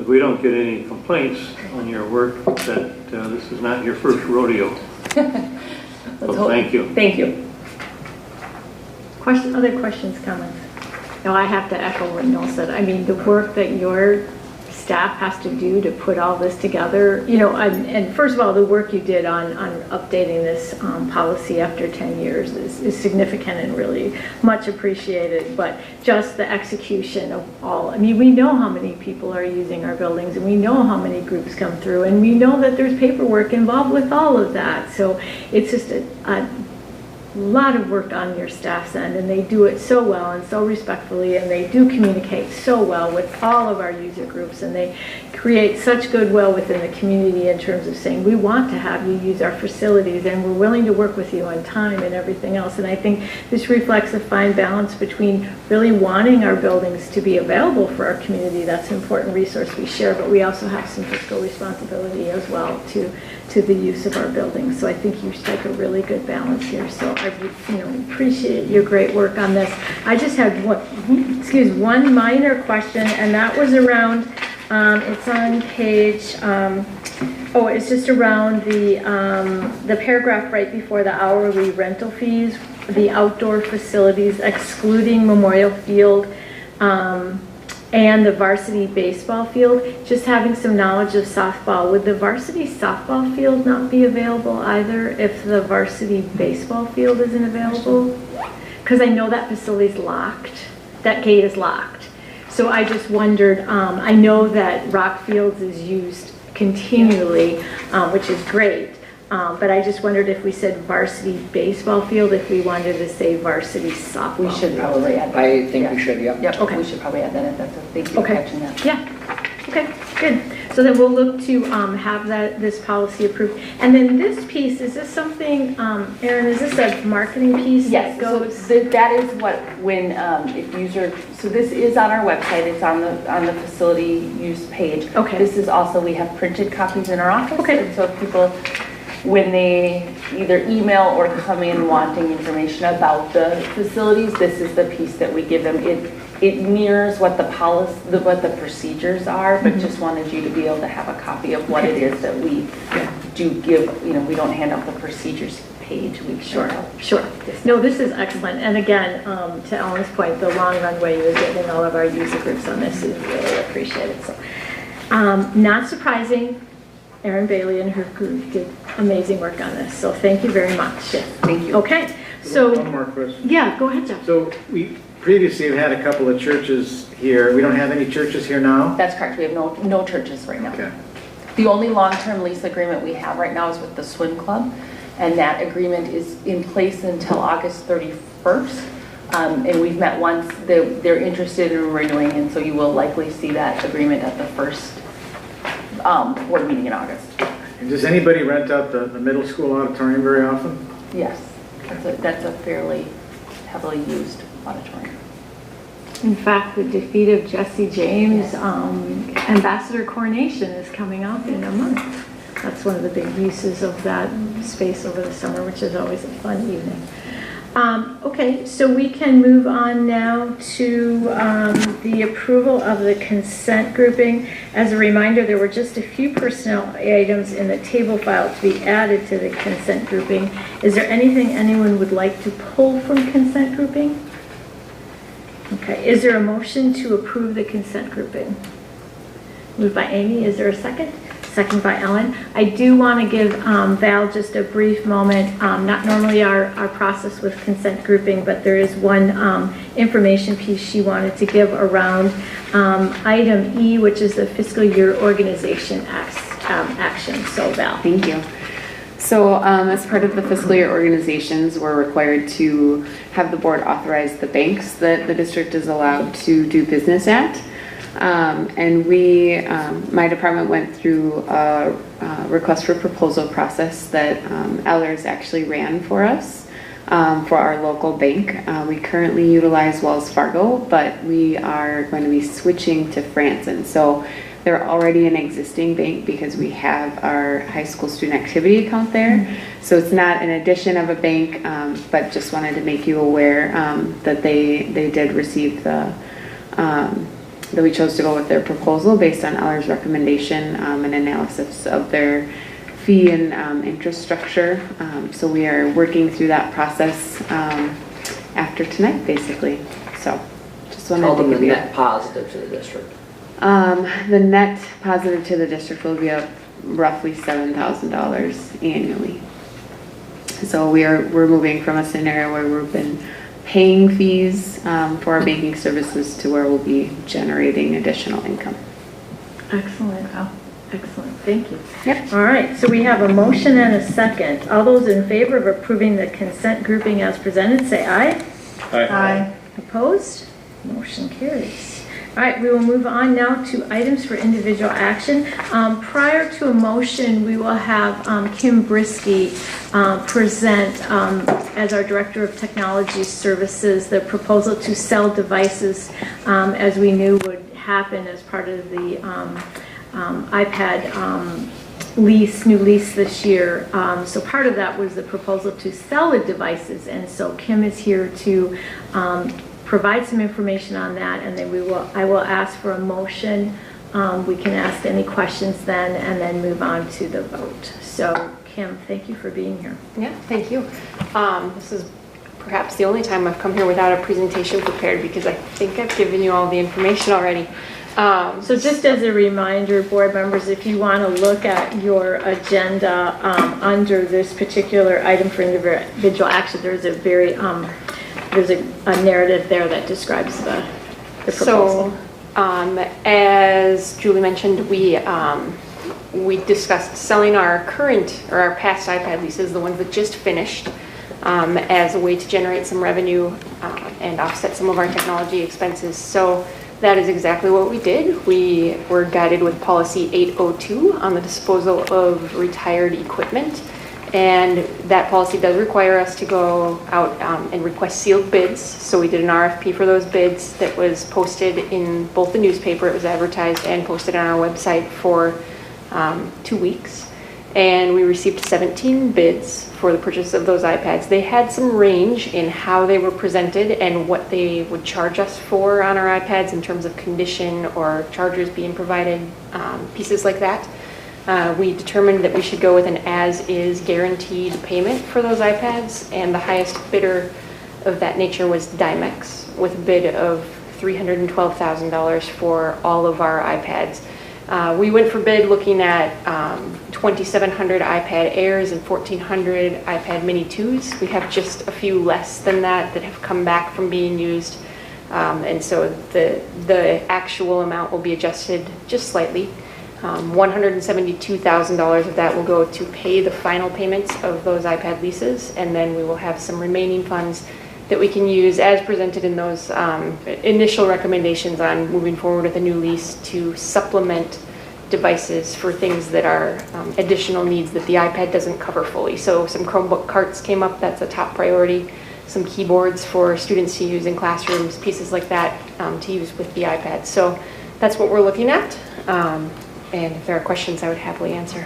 we don't get any complaints on your work that this is not your first rodeo. let's Well, hope. thank you. Thank you. Other questions, comments? No, I have to echo what Noel said. I mean, the work that your staff has to do to put all this together, and first of all, the work you did on updating this policy after 10 years is significant and really much appreciated, but just the execution of all, I mean, we know how many people are using our buildings, and we know how many groups come through, and we know that there's paperwork involved with all of that, so it's just a lot of work on your staff's end, and they do it so well and so respectfully, and they do communicate so well with all of our user groups, and they create such goodwill within the community in terms of saying, we want to have you use our facilities, and we're willing to work with you on time and everything else. And I think this reflects a fine balance between really wanting our buildings to be available for our community. That's an important resource we share, but we also have some fiscal responsibility as well to the use of our buildings. So I think you strike a really good balance here. So I appreciate your great work on this. I just had one minor question, and that was around, it's on page, it's just around the paragraph right before the hourly rental fees, the outdoor facilities excluding Memorial Field, and the varsity baseball field, just having some knowledge of softball. Would the varsity softball field not be available either if the varsity baseball field isn't available? Because I know that facility's locked, that gate is locked. So I just wondered, I know that Rock Fields is used continually, which is great. But I just wondered if we said varsity baseball field, if we wanted to say varsity softball. We should probably add that. I think we should, yeah. Yep, Okay. we should probably add that in. Thank you for Okay. catching that. Yeah, okay, good. So then we'll look to have this policy approved. And then this piece, is this something, Erin, is this a marketing piece Yes, that goes? so that is what, when, if user, so this is on our website, it's on the facility use page. Okay. This is also, we have printed copies in our office. Okay. And so if people, when they either email or come in wanting information about the facilities, this is the piece that we give them. It mirrors what the policy, what the procedures are, but just wanted you to be able to have a copy of what it is that we do give. We don't hand out the procedures page. We Sure. No, this is excellent. And again, to Ellen's point, the long runway you're giving all of our user groups on this is really appreciated. So, not surprising, Erin Bailey and her group did amazing work on this. So thank you very much. Thank you. Okay, so. One more question. Yeah, go ahead, Jeff. So we previously have had a couple of churches here. We don't have any churches here now? That's correct. We have no churches right now. Okay. The only long-term lease agreement we have right now is with the swim club, and that agreement is in place until August 31st. And we've met once. They're interested in renewing, and so you will likely see that agreement at the first board meeting in August. And does anybody rent out the middle school auditorium very often? Yes, that's a fairly heavily used auditorium. In fact, the defeat of Jesse James, ambassador coronation is coming up in a month. That's one of the big uses of that space over the summer, which is always a fun evening. Okay, so we can move on now to the approval of the consent grouping. As a reminder, there were just a few personnel items in the table file to be added to the consent grouping. Is there anything anyone would like to pull from consent grouping? Okay, is there a motion to approve the consent grouping? Moved by Amy, is there a second? Second by Ellen. I do want to give Val just a brief moment. Not normally our process with consent grouping, but there is one information piece she wanted to give around item E, which is the fiscal year organization action. So Val. Thank you. So as part of the fiscal year organizations, we're required to have the board authorize the banks that the district is allowed to do business at. And my department went through a request for proposal process that Ellers actually ran for us for our local bank. We currently utilize Wells Fargo, but we are going to be switching to Franson. So they're already an existing bank because we have our high school student activity account there. Mm-hmm. So it's not an addition of a bank, but just wanted to make you aware that they did receive that we chose to go with their proposal based on Eller's recommendation and analysis of their fee and interest structure. So we are working through that process after tonight, basically. So just wanted Tell to them the give you net positive to the district. the net positive to the district will be up roughly $7,000 annually. So we're moving from a scenario where we've been paying fees for our banking services to where we'll be generating additional income. Excellent. Wow. Excellent, thank you. Yep. All right, so we have a motion and a second. All those in favor of approving the consent grouping as presented, say aye. Aye. Opposed? Motion carries. All right, we will move on now to items for individual action. Prior to a motion, we will have Kim Brisky present, as our Director of Technology Services, the proposal to sell devices, as we knew would happen as part of the iPad new lease this year. So part of that was the proposal to sell the devices, and so Kim is here to provide some information on that, and then I will ask for a motion. We can ask any questions then, and then move on to the vote. So Kim, thank you for being here. Yeah, thank you. This is perhaps the only time I've come here without a presentation prepared because I think I've given you all the information already. So just as a reminder, board members, if you want to look at your agenda under this particular item for individual action, there's a very there's a narrative there that describes the proposal. So, as Julie mentioned, we discussed selling our current or our past iPad leases, the ones that just finished, as a way to generate some revenue and offset some of our technology expenses. So that is exactly what we did. We were guided with policy 802 on the disposal of retired equipment. And that policy does require us to go out and request sealed bids. So we did an RFP for those bids that was posted in both the newspaper, it was advertised and posted on our website for 2 weeks. And we received 17 bids for the purchase of those iPads. They had some range in how they were presented and what they would charge us for on our iPads in terms of condition or chargers being provided, pieces like that. We determined that we should go with an as-is guaranteed payment for those iPads, and the highest bidder of that nature was Dymex with a bid of $312,000 for all of our iPads. We went for bid looking at 2,700 iPad Airs and 1,400 iPad Mini 2s. We have just a few less than that have come back from being used. And so the actual amount will be adjusted just slightly. $172,000 of that will go to pay the final payments of those iPad leases, and then we will have some remaining funds that we can use as presented in those initial recommendations on moving forward with a new lease to supplement devices for things that are additional needs that the iPad doesn't cover fully. So some Chromebook carts came up, that's a top priority. Some keyboards for students to use in classrooms, pieces like that to use with the iPad. So that's what we're looking at. And if there are questions, I would happily answer.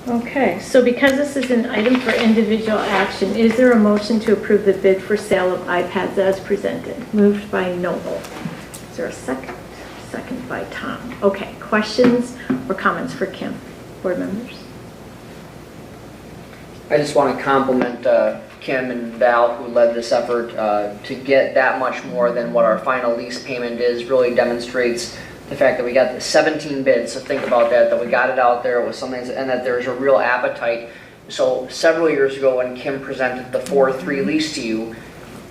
Okay, so because this is an item for individual action, is there a motion to approve the bid for sale of iPads as presented? Moved by Noble. Is there a second? Second by Tom. Okay, questions or comments for Kim? Board members? I just want to compliment Kim and Val, who led this effort to get that much more than what our final lease payment is. Really demonstrates the fact that we got the 17 bids, so think about that we got it out there with something, and that there's a real appetite. So several years ago when Kim presented the 4-3 lease to you,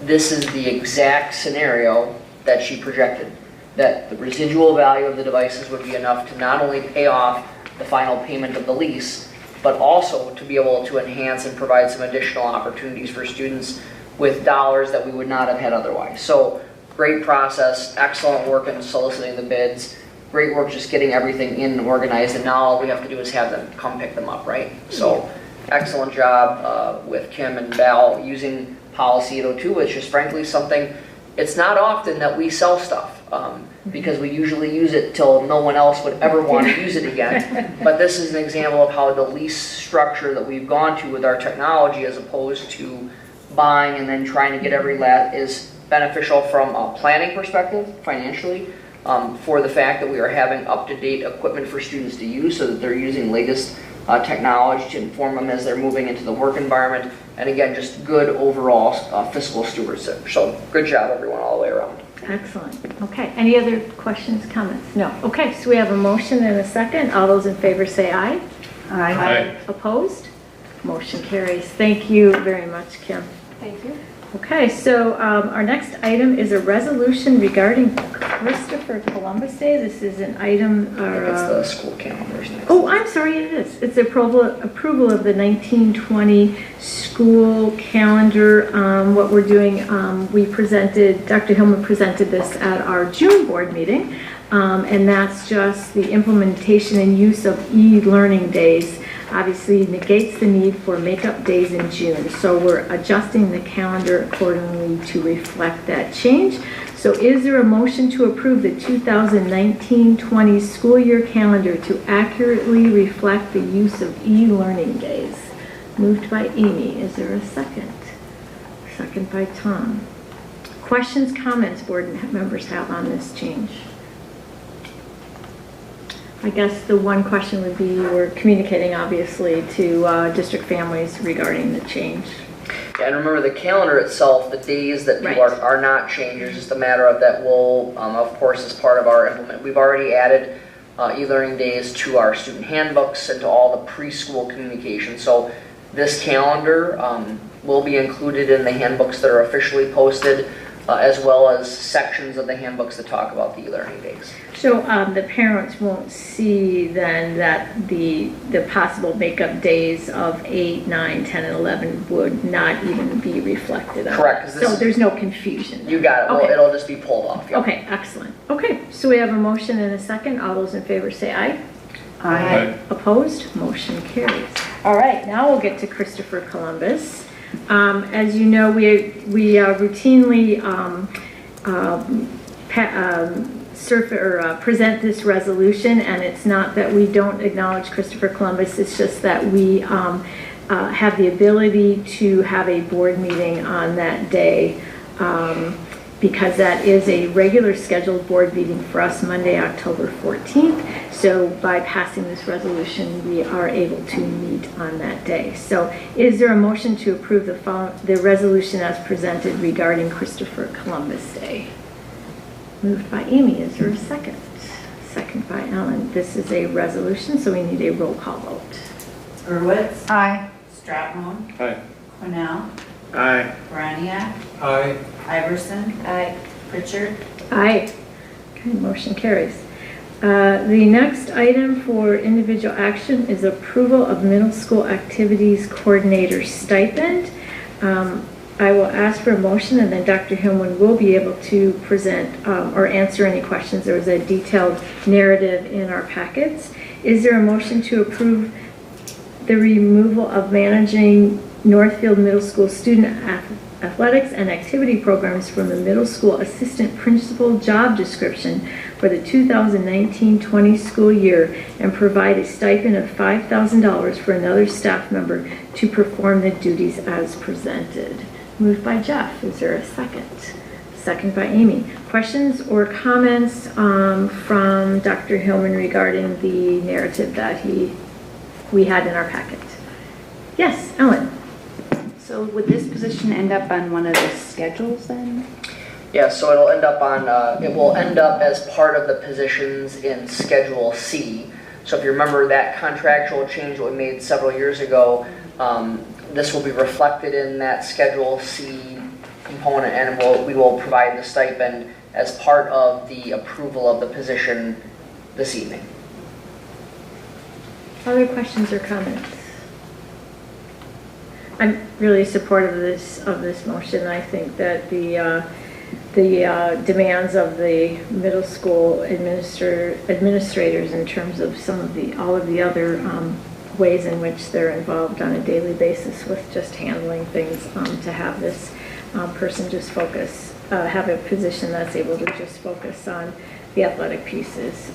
this is the exact scenario that she projected, that the residual value of the devices would be enough to not only pay off the final payment of the lease, but also to be able to enhance and provide some additional opportunities for students with dollars that we would not have had otherwise. So great process, excellent work in soliciting the bids, great work just getting everything in and organized, and now all we have to do is have them come pick them up, right? So excellent job with Kim and Val using policy 802, which is frankly something, it's not often that we sell stuff because we usually use it till no one else would ever want to use it again. But this is an example of how the lease structure that we've gone to with our technology as opposed to buying and then trying to get every last is beneficial from a planning perspective, financially, for the fact that we are having up-to-date equipment for students to use so that they're using latest technology to inform them as they're moving into the work environment. And again, just good overall fiscal stewardship. So good job, everyone, all the way around. Excellent. Okay, any other questions, comments? No. Okay, so we have a motion and a second. All those in favor say aye. Aye. Opposed? Motion carries. Thank you very much, Kim. Thank you. Okay, so our next item is a resolution regarding Christopher Columbus Day. This is an item, It's the school calendars next. oh, I'm sorry, it is. It's approval of the 1920 school calendar. What we're doing, we presented, Dr. Hillman presented this at our June board meeting, and that's just the implementation and use of e-learning days. Obviously negates the need for makeup days in June. So we're adjusting the calendar accordingly to reflect that change. So is there a motion to approve the 2019-20 school year calendar to accurately reflect the use of e-learning days? Moved by Amy. Is there a second? Second by Tom. Questions, comments board members have on this change? I guess the one question would be, we're communicating obviously to district families regarding the change. Yeah, and remember the calendar itself, the days that people Right. are not changed, it's just a matter of that will, of course, as part of our implement. We've already added e-learning days to our student handbooks and to all the preschool communication. So this calendar will be included in the handbooks that are officially posted, as well as sections of the handbooks that talk about the e-learning days. So the parents won't see then that the possible makeup days of 8, 9, 10, and 11 would not even be reflected on. Correct, 'cause this So is- there's no confusion. You got it. Well, Okay. it'll just be pulled off. Yep. Okay, excellent. Okay, so we have a motion and a second. All those in favor say aye. Aye. Opposed? Motion carries. All right, now we'll get to Christopher Columbus. As you know, we routinely present this resolution, and it's not that we don't acknowledge Christopher Columbus, it's just that we have the ability to have a board meeting on that day, because that is a regular scheduled board meeting for us, Monday, October 14th. So by passing this resolution, we are able to meet on that day. So is there a motion to approve the resolution as presented regarding Christopher Columbus Day? Moved by Amy. Is there a second? Second by Ellen. This is a resolution, so we need a roll call vote. Urwitz. Aye. Stratmon. Aye. Cornell. Aye. Braniak. Aye. Iverson. Aye. Pritchard. Aye. Okay, motion carries. The next item for individual action is approval of middle school activities coordinator stipend. I will ask for a motion, and then Dr. Hillman will be able to present or answer any questions. There was a detailed narrative in our packets. Is there a motion to approve the removal of managing Northfield Middle School student athletics and activity programs from the middle school assistant principal job description for the 2019-20 school year, and provide a stipend of $5,000 for another staff member to perform the duties as presented? Moved by Jeff. Is there a second? Second by Amy. Questions or comments from Dr. Hillman regarding the narrative that we had in our packet? Yes, Ellen. So would this position end up on one of the schedules then? Yeah, so it'll end up on, it will end up as part of the positions in Schedule C. So if you remember that contractual change that we made several years ago, this will be reflected in that Schedule C component, and we will provide the stipend as part of the approval of the position this evening. Other questions or comments? I'm really supportive of this motion. I think that the demands of the middle school administrators in terms of all of the other ways in which they're involved on a daily basis with just handling things, to have this person just focus, have a position that's able to just focus on the athletic pieces.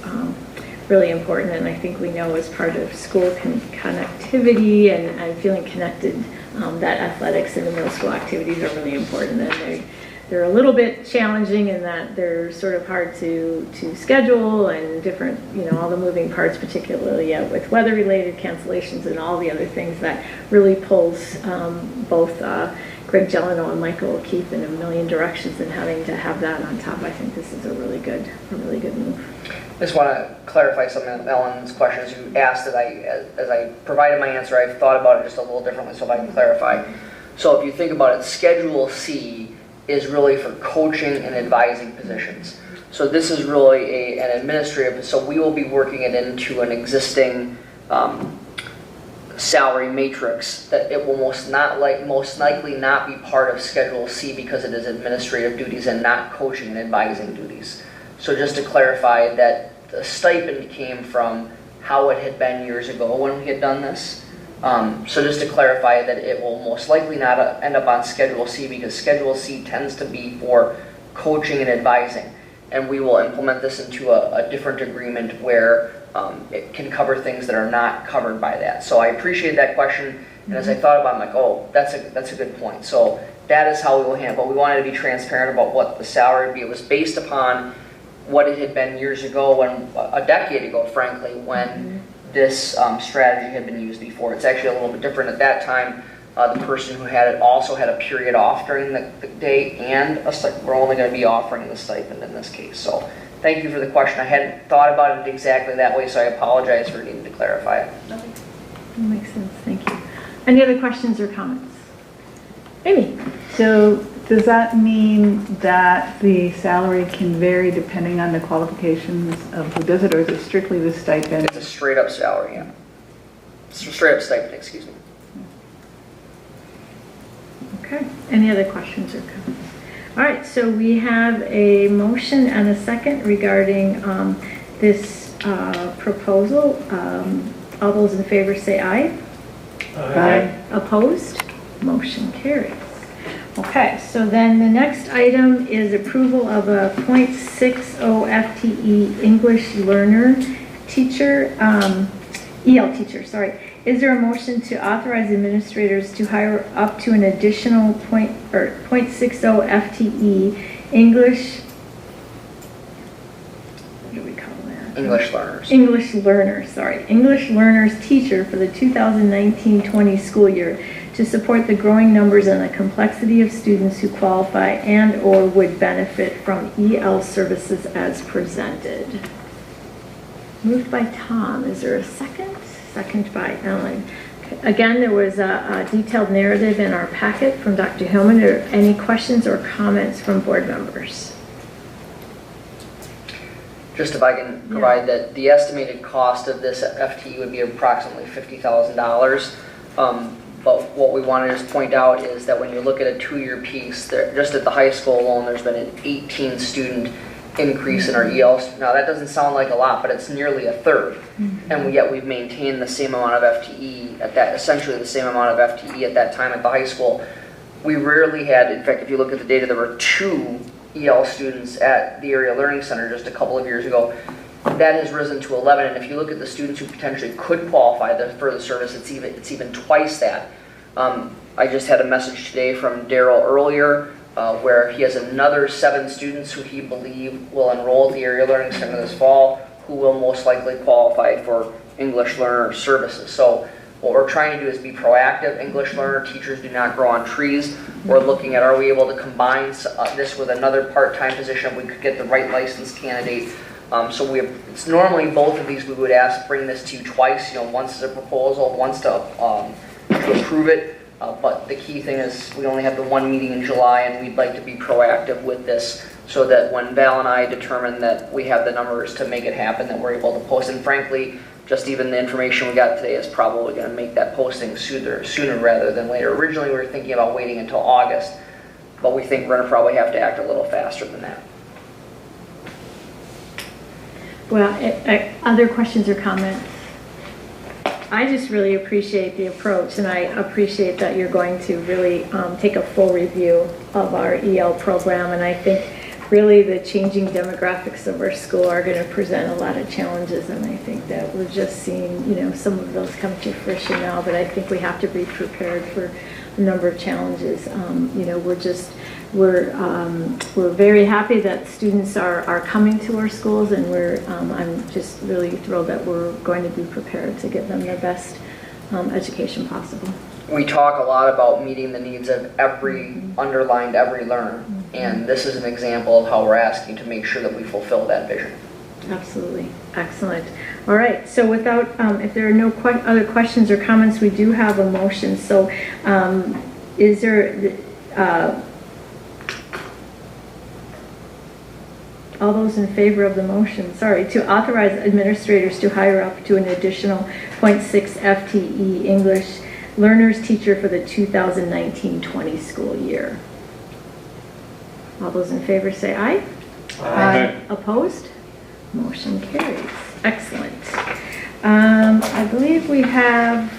Really important, and I think we know as part of school connectivity and feeling connected, that athletics and the middle school activities are really important, and they're a little bit challenging in that they're sort of hard to schedule and different, all the moving parts, particularly with weather-related cancellations and all the other things that really pulls both Greg Jeleno and Michael O'Keefe in a million directions, and having to have that on top, I think this is a really good move. I just want to clarify something on Ellen's questions. You asked that as I provided my answer, I've thought about it just a little differently, so if I can clarify. So if you think about it, Schedule C is really for coaching and advising positions. So this is really an administrative, so we will be working it into an existing salary matrix that it will most likely not be part of Schedule C because it is administrative duties and not coaching and advising duties. So just to clarify that the stipend came from how it had been years ago when we had done this. So just to clarify that it will most likely not end up on Schedule C because Schedule C tends to be for coaching and advising. And we will implement this into a different agreement where it can cover things that are not covered by that. So I appreciate that question. And as I thought about it, I'm like, oh, that's a good point. So that is how we will handle it. But we wanted to be transparent about what the salary would be. It was based upon what it had been years ago, a decade ago, frankly, when this strategy had been used before. It's actually a little bit different. At that time, the person who had it also had a period off during the day, and we're only going to be offering the stipend in this case. So thank you for the question. I hadn't thought about it exactly that way, so I apologize for needing to clarify it. That makes sense. Thank you. Any other questions or comments? Amy? So does that mean that the salary can vary depending on the qualifications of who does it, or is it strictly the stipend? It's a straight up salary, yeah. Straight up stipend, excuse me. Okay. Any other questions or comments? All right. So we have a motion and a second regarding this proposal. All those in favor say aye. Aye. Opposed? Motion carries. Okay, so then the next item is approval of a .60 FTE English learner teacher, EL teacher, sorry. Is there a motion to authorize administrators to hire up to an additional .60 FTE English, what do we call that? English learners. English learners, sorry. English learners teacher for the 2019-20 school year to support the growing numbers and the complexity of students who qualify and or would benefit from EL services as presented. Moved by Tom. Is there a second? Second by Ellen. Okay. Again, there was a detailed narrative in our packet from Dr. Hillman. Are any questions or comments from board members? Just if I can provide that the estimated cost of this FTE would be approximately $50,000. But what we want to just point out is that when you look at a 2-year piece, just at the high school alone, there's been an 18 student increase in our EL. Now that doesn't sound like a lot, but it's nearly a third. And yet we've maintained the same amount of FTE at that, essentially the same amount of FTE at that time at the high school. We rarely had, in fact, if you look at the data, there were 2 EL students at the Area Learning Center just a couple of years ago. That has risen to 11, and if you look at the students who potentially could qualify for the service, it's even twice that. I just had a message today from Daryl earlier where he has another 7 students who he believes will enroll at the Area Learning Center this fall, who will most likely qualify for English learner services. So what we're trying to do is be proactive. English learner teachers do not grow on trees. We're looking at, are we able to combine this with another part-time position if we could get the right licensed candidate. So it's normally both of these we would bring this to you twice, once as a proposal, once to approve it. But the key thing is we only have the 1 meeting in July, and we'd like to be proactive with this so that when Val and I determine that we have the numbers to make it happen, that we're able to post. And frankly, just even the information we got today is probably going to make that posting sooner rather than later. Originally, we were thinking about waiting until August, but we think we're going to probably have to act a little faster than that. Well, other questions or comments? I just really appreciate the approach, and I appreciate that you're going to really take a full review of our EL program, and I think really the changing demographics of our school are going to present a lot of challenges, and I think that we're just seeing, some of those come to fruition now, but I think we have to be prepared for a number of challenges. We're just we're very happy that students are coming to our schools, and I'm just really thrilled that we're going to be prepared to give them the best education possible. We talk a lot about meeting the needs of every learner, and this is an example of how we're asking to make sure that we fulfill that vision. Absolutely. Excellent. All right. So without, if there are no other questions or comments, we do have a motion. So is there, all those in favor of the motion, to authorize administrators to hire up to an additional 0.6 FTE English learners teacher for the 2019-20 school year? All those in favor say aye. Aye. Opposed? Motion carries. Excellent. I believe we have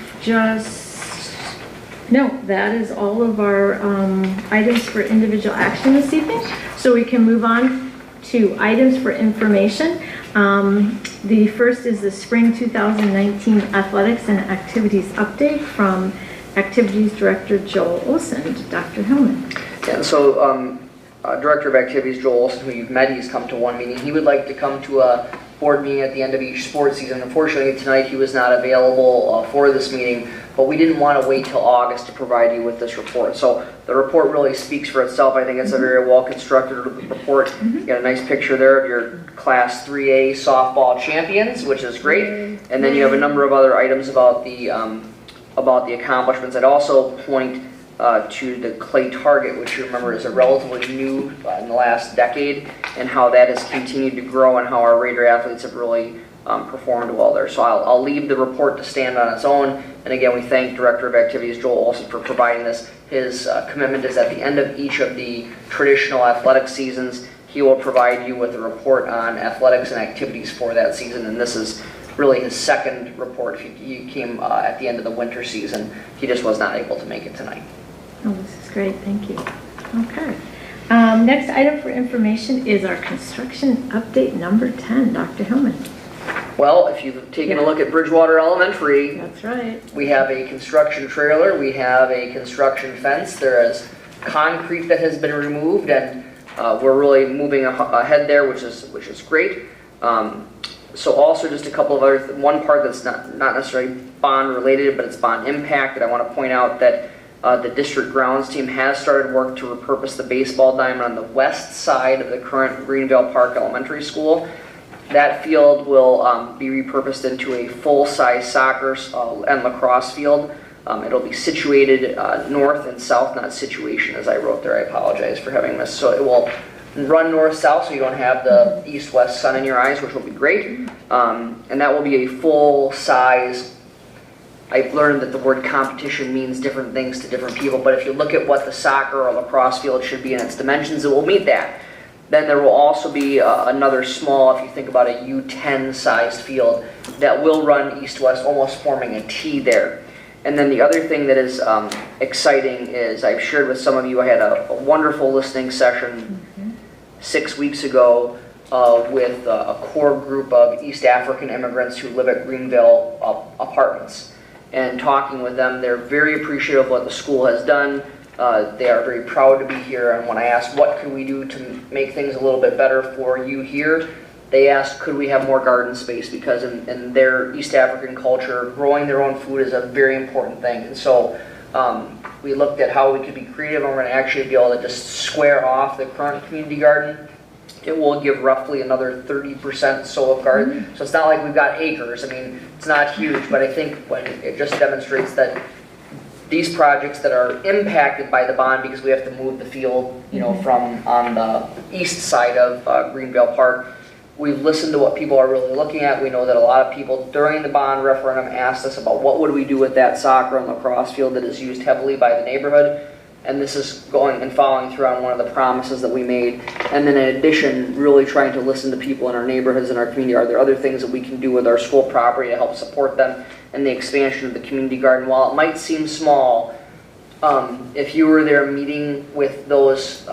that is all of our items for individual action this evening. So we can move on to items for information. The first is the Spring 2019 Athletics and Activities Update from Activities Director Joel Olson. Dr. Hillman. And so Director of Activities Joel Olson, who you've met, he's come to one meeting. He would like to come to a board meeting at the end of each sports season. Unfortunately, tonight he was not available for this meeting, but we didn't want to wait till August to provide you with this report. So the report really speaks for itself. I think it's a very well-constructed report. You got a nice picture there of your Class 3A softball champions, which is great. And then you have a number of other items about the accomplishments. I'd also point to the clay target, which you remember is a relatively new in the last decade, and how that has continued to grow and how our Raider athletes have really performed well there. So I'll leave the report to stand on its own. And again, we thank Director of Activities Joel Olson for providing this. His commitment is at the end of each of the traditional athletic seasons, he will provide you with a report on athletics and activities for that season. And this is really his second report. He came at the end of the winter season. He just was not able to make it tonight. Oh, this is great. Thank you. Okay. Next item for information is our construction update number 10. Dr. Hillman. Well, if you've taken a look at Bridgewater Elementary, that's right. We have a construction trailer, we have a construction fence, there is concrete that has been removed, and we're really moving ahead there, which is great. So also just a couple of other, one part that's not necessarily bond related, but it's bond impacted. I want to point out that the district grounds team has started work to repurpose the baseball diamond on the west side of the current Greenville Park Elementary School. That field will be repurposed into a full-size soccer and lacrosse field. It'll be situated north and south, not situation as I wrote there. I apologize for having missed. So it will run north-south so you don't have the east-west sun in your eyes, which will be great. And that will be a full-size. I've learned that the word competition means different things to different people, but if you look at what the soccer or lacrosse field should be in its dimensions, it will meet that. Then there will also be another small, if you think about a U10 sized field, that will run east-west, almost forming a T there. And then the other thing that is exciting is I've shared with some of you, I had a wonderful listening session 6 weeks ago with a core group of East African immigrants who live at Greenville apartments. And talking with them, they're very appreciative of what the school has done. They are very proud to be here, and when I asked what could we do to make things a little bit better for you here, they asked could we have more garden space, because in their East African culture, growing their own food is a very important thing. And so we looked at how we could be creative, and we're going to actually be able to just square off the current community garden. It will give roughly another 30% so of garden. So it's not like we've got acres. I mean, it's not huge, but I think when it just demonstrates that these projects that are impacted by the bond, because we have to move the field, from on the east side of Greenville Park, we've listened to what people are really looking at. We know that a lot of people during the bond referendum asked us about what would we do with that soccer and lacrosse field that is used heavily by the neighborhood. And this is going and following through on one of the promises that we made. And then in addition, really trying to listen to people in our neighborhoods and our community. Are there other things that we can do with our school property to help support them and the expansion of the community garden? While it might seem small, if you were there meeting with those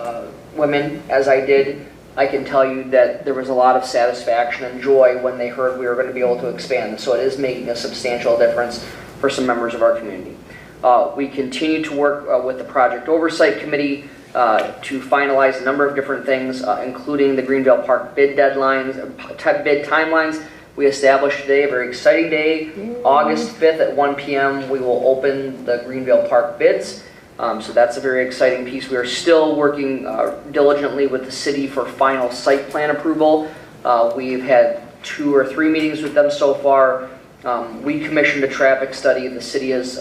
women, as I did, I can tell you that there was a lot of satisfaction and joy when they heard we were going to be able to expand. So it is making a substantial difference for some members of our community. We continue to work with the Project Oversight Committee to finalize a number of different things, including the Greenville Park bid deadlines, bid timelines. We established today a very exciting day, August 5th at 1 p.m. We will open the Greenville Park bids. So that's a very exciting piece. We are still working diligently with the city for final site plan approval. We've had 2 or 3 meetings with them so far. We commissioned a traffic study. The city has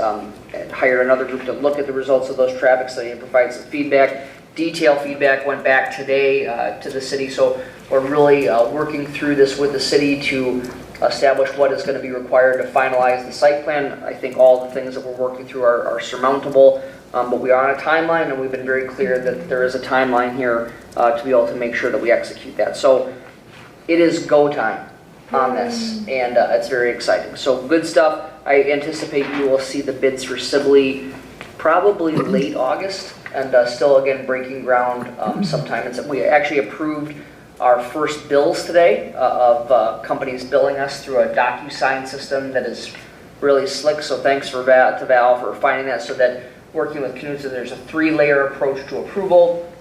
hired another group to look at the results of those traffic studies and provide some feedback. Detailed feedback went back today to the city. So we're really working through this with the city to establish what is going to be required to finalize the site plan. I think all the things that we're working through are surmountable, but we are on a timeline, and we've been very clear that there is a timeline here to be able to make sure that we execute that. So it is go time on this, and it's very exciting. So good stuff. I anticipate you will see the bids for Sibley probably late August, and still again breaking ground sometime. We actually approved our first bills today of companies billing us through a DocuSign system that is really slick. So thanks to Val for finding that, so that working with Knudsen, there's a 3-layer approach to approval.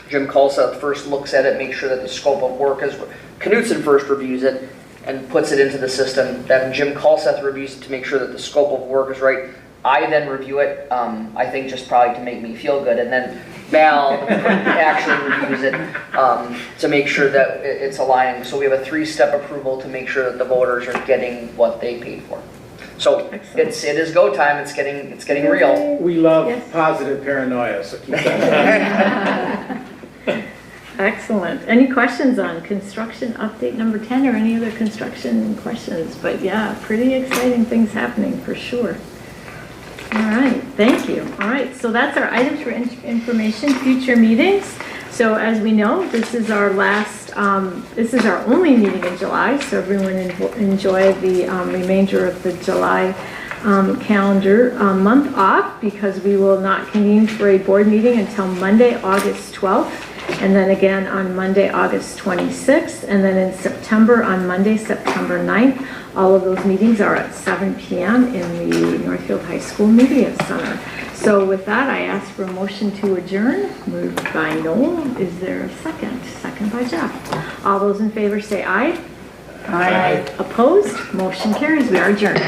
Jim Colseth first looks at it, makes sure that the scope of work is, Knudsen first reviews it and puts it into the system. Then Jim Colseth reviews it to make sure that the scope of work is right. I then review it, I think just probably to make me feel good, and then Val actually reviews it to make sure that it's aligning. So we have a 3-step approval to make sure that the voters are getting what they paid for. So it is go time. It's getting real. We love positive paranoia, so keep that. Excellent. Any questions on construction update number 10 or any other construction questions? But yeah, pretty exciting things happening for sure. All right, thank you. All right, so that's our items for information, future meetings. So as we know, this is our last, this is our only meeting in July, so everyone enjoy the remainder of the July calendar month off, because we will not convene for a board meeting until Monday, August 12th, and then again on Monday, August 26th, and then in September on Monday, September 9th. All of those meetings are at 7 p.m. in the Northfield High School Media Center. So with that, I ask for a motion to adjourn. Moved by Noel. Is there a second? Second by Jeff. All those in favor say aye. Aye. Opposed? Motion carries. We are adjourned.